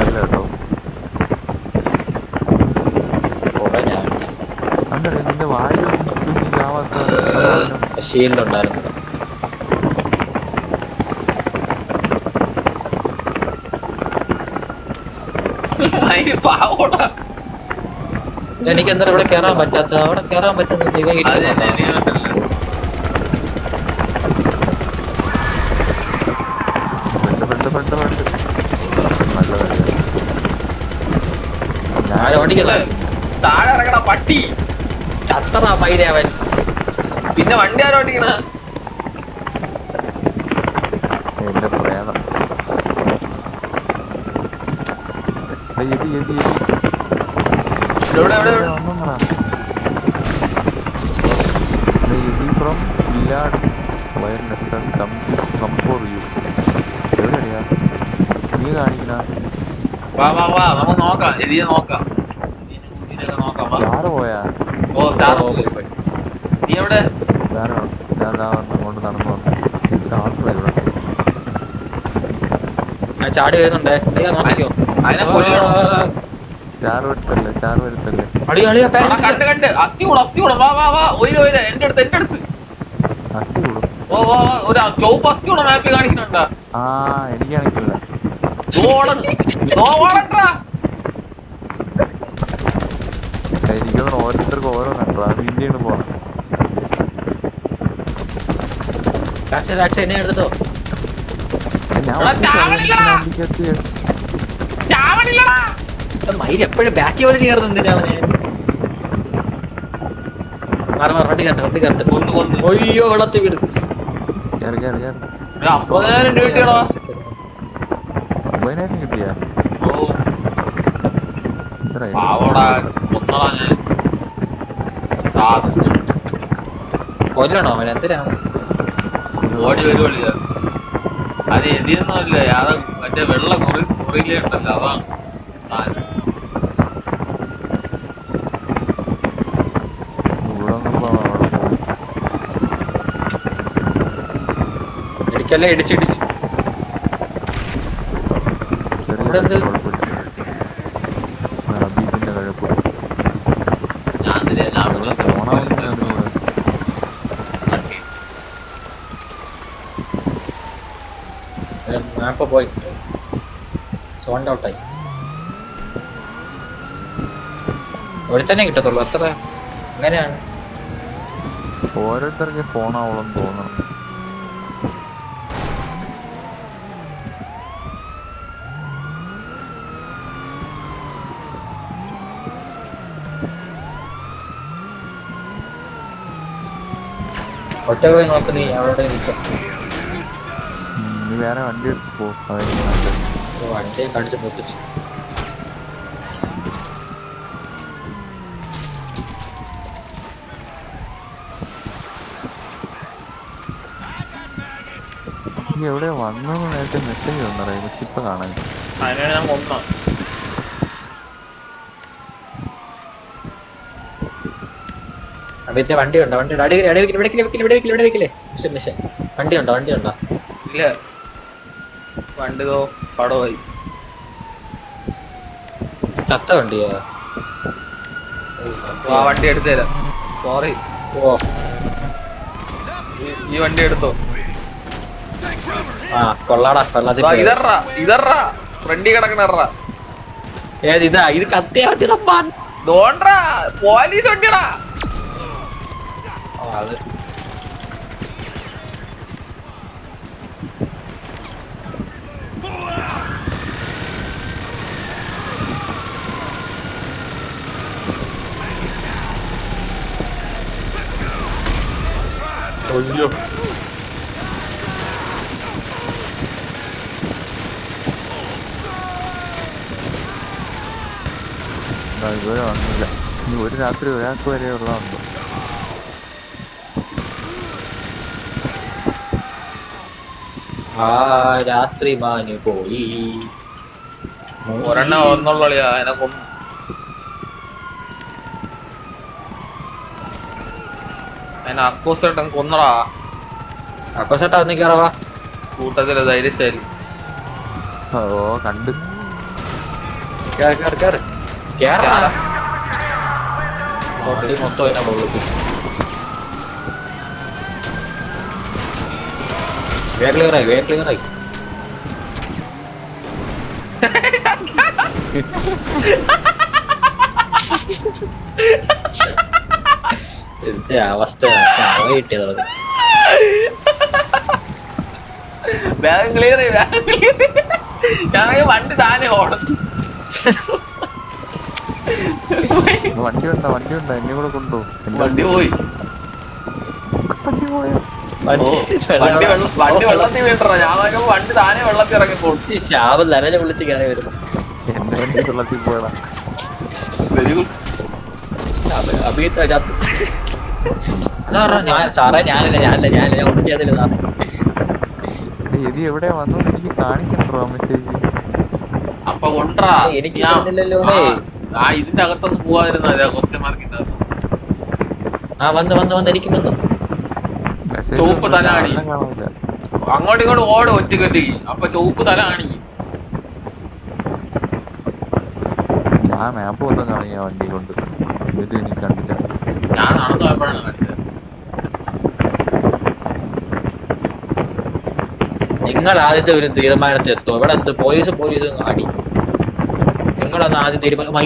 അല്ല കേട്ടോ. അങ്ങനെ നിന്റെ വായിലാവാത്ത ശീലുണ്ടായിരുന്നു. പാവോടാ. എനിക്ക് എന്താ ഇവിടെ കേറാൻ പറ്റാത്ത? അവിടെ കേറാൻ പറ്റുന്നത് ഇവ താഴെ ഇറങ്ങണ പട്ടി. ചത്തറ പൈര അവൻ. പിന്നെ വണ്ടി ആരോ ഓടിക്കണ? എന്റെ പ്രേതം. എവിടെ എവിടെ എവിടെ? ഫ്രം ചില്ലാട് വയർനെസ് കം ഫോർ യു. എവിടെയാ നീ കാണിക്കണ? വാ വാ വാ നമുക്ക് നോക്കാം. എഴുതിയ നോക്കാം. നോക്കാം. സ്റ്റാർ പോയാ? ഓ സ്റ്റാർ പോയി. നീ എവിടെ? ഞാൻ അങ്ങോട്ട് നടന്നു വന്നു. ഒരാളുടെ ഇവിടെ ചാടി വരുന്നുണ്ടേ. നോക്കിക്കോ. അതിനെ കൊല്ലണോ? Star വരുത്തല്ലേ, star വരുത്തല്ലേ. കണ്ട് കണ്ട് അസ്ഥി കൂടെ വാ വാ വാ. ഒരു എന്റെ അടുത്ത് അസ്ഥി കൂടും. ഓ ഓ ഒരു ചുവപ്പ് അസ്ഥി കൂടെ മാപ്പിൽ കാണിക്കുന്നുണ്ടാ? ആ എനിക്ക് കാണിക്കില്ല. എനിക്കൊന്നും ഓരോരുത്തർക്ക് ഓരോന്നുണ്ടോ. അത് ഇന്ത്യയാണ് പോണം. എന്നെ എടുത്തിട്ടോ. മയില് എപ്പോഴും ബാക്കി വഴി ചേർന്ന് എന്തിനാണ് ഞാൻ വണ്ടി കണ്ട് ഒയ്യോ വെള്ളത്തി വീട്. 50,000 രൂപ കിട്ടിയടാ. 50,000 കിട്ടിയാ? കൊല്ലണോ അവൻ? എന്തിനാ ഓടി വരുവള്ളി? അത് എതിയൊന്നുമില്ല. അത് മറ്റേ വെള്ള കുറിയിലേ ഉണ്ടല്ലോ, അതാണ്. ഇടിക്കല്ലേ, ഇടിച്ചിടിച്ച്. മാപ്പ് പോയി സോണ്ട് ഔട്ടായി. ഒരു തന്നെ കിട്ടത്തുള്ളൂ അത്ര. അങ്ങനെയാണ്. ഓരോരുത്തർക്ക് ഫോണാവോളം തോന്നണം. ഒറ്റ പോയി നോക്ക്, നീ അവിടെ നിൽക്കും. നീ വേറെ വണ്ടി എടുത്ത് പോ. അതായത് നല്ലത്. വണ്ടിയെ കടിച്ച് പൊട്ടിച്ചു. നീ എവിടെ വന്നു നേരത്തെ മെസ്സേജ് വന്നറേ, പക്ഷെ ഇപ്പൊ കാണാൻ. അതിനാണ് ഞാൻ കൊന്ന. അഭിത്തെ വണ്ടി ഉണ്ടോ? വണ്ടി ഇവിടെ വെക്കില്ലേ. വണ്ടി ഉണ്ടോ? ഇല്ല, വണ്ടിതോ പടമായി. തത്ത വണ്ടിയോ? ആ വണ്ടി എടുത്തു തരാം. സോറി. ഓ ഈ വണ്ടി എടുത്തോ. ആ കൊള്ളാടാ. ഇതറാ ഫ്രണ്ടി കിടക്കണ. ഏത് ഇതാ? ഇത് കത്തിയ വണ്ടിയുടെ ദോണ്ടാ പോലീസ് വണ്ടിയടാ. അത് അയ്യോ, ഇതുവരെ വന്നില്ല. ഇനി ഒരു രാത്രി ഒരാൾക്ക് വരെ ഉള്ളതുണ്ടോ? ആ രാത്രി മാഞ്ഞു പോയി. ഒരെണ്ണം ഒന്നുള്ളിയാ എന്നെ കൊന്നു. എന്നെ അക്കോസേട്ടൻ കൊന്നടാ. അക്കോസേട്ടാ ഒന്ന് കേറവാ. കൂട്ടത്തില് ധൈര്യശാലി. ഓ കണ്ട്. മൊത്തം എന്നെ പൊള്ളിപ്പിച്ചു. വേഗം അവസ്ഥ കിട്ടിയത്. വേഗം ക്ലിയർ ഞാൻ വണ്ടി താനെ ഓടും. വണ്ടി ഉണ്ടോ എന്നെ കൂടെ കൊണ്ടുപോകും. വണ്ടി പോയി. വണ്ടി പോയോ? വണ്ടി വെള്ളത്തിൽ വീട്ടറ. ഞാൻ നോക്കുമ്പോ വണ്ടി താനെ വെള്ളത്തിൽ ഇറങ്ങി പോകും. ശാപം നനഞ്ഞ വിളിച്ച് കയറി വരും. എന്റെ വണ്ടി വെള്ളത്തിൽ പോയതാ. Very good. സാറേ ഞാനില്ല ഒന്നും ചെയ്തില്ല സാറേ. ഇത് എവിടെ വന്നു എനിക്ക് കാണിക്കണ്ടോ മെസ്സേജ്? അപ്പൊ കൊണ്ടാ എനിക്ക് വന്നില്ലല്ലോ. ആ ഇതിന്റെ അകത്തൊന്നും പോവാതിരുന്ന ക്വസ്റ്റ്യൻ മാർക്കിന്റെ അകത്ത്. ആ വന്ന് എനിക്ക് വന്നു. ചുവപ്പ് തല കാണിക്കും. അങ്ങോട്ടും ഇങ്ങോട്ടും ഓടും ഒറ്റക്കൊറ്റയ്ക്ക്. അപ്പൊ ചുവപ്പ് തല കാണിക്കും. ഞാൻ മാപ്പ് മൊത്തം കാണിക്കാ വണ്ടി കൊണ്ട്. ഇത് എനിക്ക് കണ്ടില്ല. ഞാൻ നടന്നു പോയപ്പോഴാണ് കണ്ടത്. നിങ്ങൾ ആദ്യത്തെ ഒരു തീരുമാനത്തിൽ എത്തും. ഇവിടെ എന്ത് പോലീസ് അടി. നിങ്ങളൊന്ന് ആദ്യം തീരുമാനം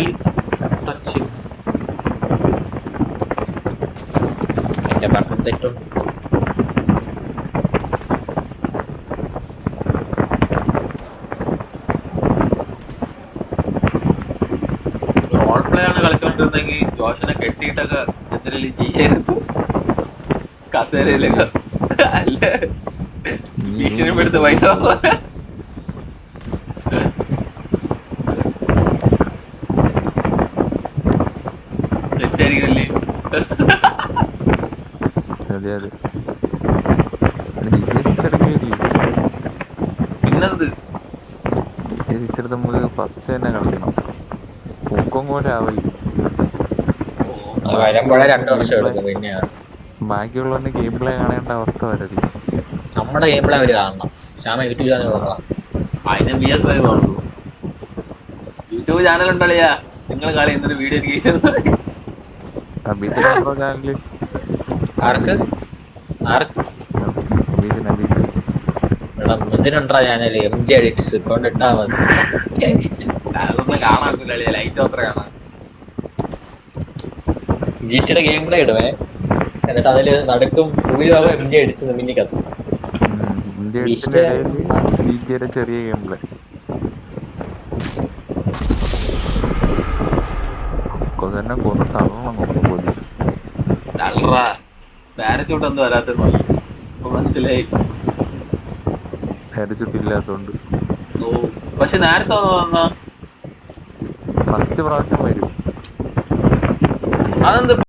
എന്റെ പക്കം തെറ്റുണ്ട്. റോൾ പ്ലേ ആണ് കളിച്ചോണ്ടിരുന്നെങ്കിൽ ജോഷനെ കെട്ടിയിട്ടൊക്കെ എന്തെങ്കിലും ചെയ്യായിരുന്നു. കസേരയിലൊക്കെ അല്ല ഭീഷണിപ്പെടുത്ത് പൈസ തെറ്റായിരിക്കല്ലേ. അതെ പിന്നെന്ത് തിരിച്ചെടുത്ത് നമുക്ക് ഫസ്റ്റ് തന്നെ കളിക്കണം. പൂക്കം പോലെ ആവല്ലേ. വരുമ്പോഴേ 2 വർഷം എടുക്കും. പിന്നെ ബാക്കിയുള്ളവന്റെ ഗെയിം പ്ലേ കാണേണ്ട അവസ്ഥ വരല്ലേ. നമ്മുടെ ഗെയിം പ്ലേ അവര് കാണണം. ശ്യാമ യൂട്യൂബ് ചാനൽ നോക്കാം. അതിന് PS5 കാണുള്ളൂ. യൂട്യൂബ് ചാനൽ ഉണ്ടല്ലയാ. നിങ്ങൾ കളി എന്തൊരു വീഡിയോ ചാനല് ആർക്ക് എടാ ഇതിനുണ്ടാ ചാനല് MJ എഡിറ്റ്സ് കൊണ്ടിട്ടാ മതി. അതൊന്നും കാണാൻ ലൈറ്റ് മാത്രമേ കാണാൻ. GTA ഗെയിം പ്ലേ ഇടുവേ, എന്നിട്ട് അതില് നടുക്കും ഭൂരിഭാഗം MJ എഡിറ്റ്സ് മിന്നി കത്തും. ഇന്ത്യയുടെ ഇടയിൽ GTA ചെറിയ ഗെയിം പ്ലേ. ഒക്കെ തന്നെ കൊന്ന് തള്ളണം നമുക്ക് പോലീസ്. പാരച്ചൂട്ട് ഒന്നും വരാത്ത മനസ്സിലായി. പാരച്യൂട്ടില്ലാത്തോണ്ട്. പക്ഷെ നേരത്തെ വന്ന ഫസ്റ്റ് പ്രാവശ്യം വരും. അതെന്ത്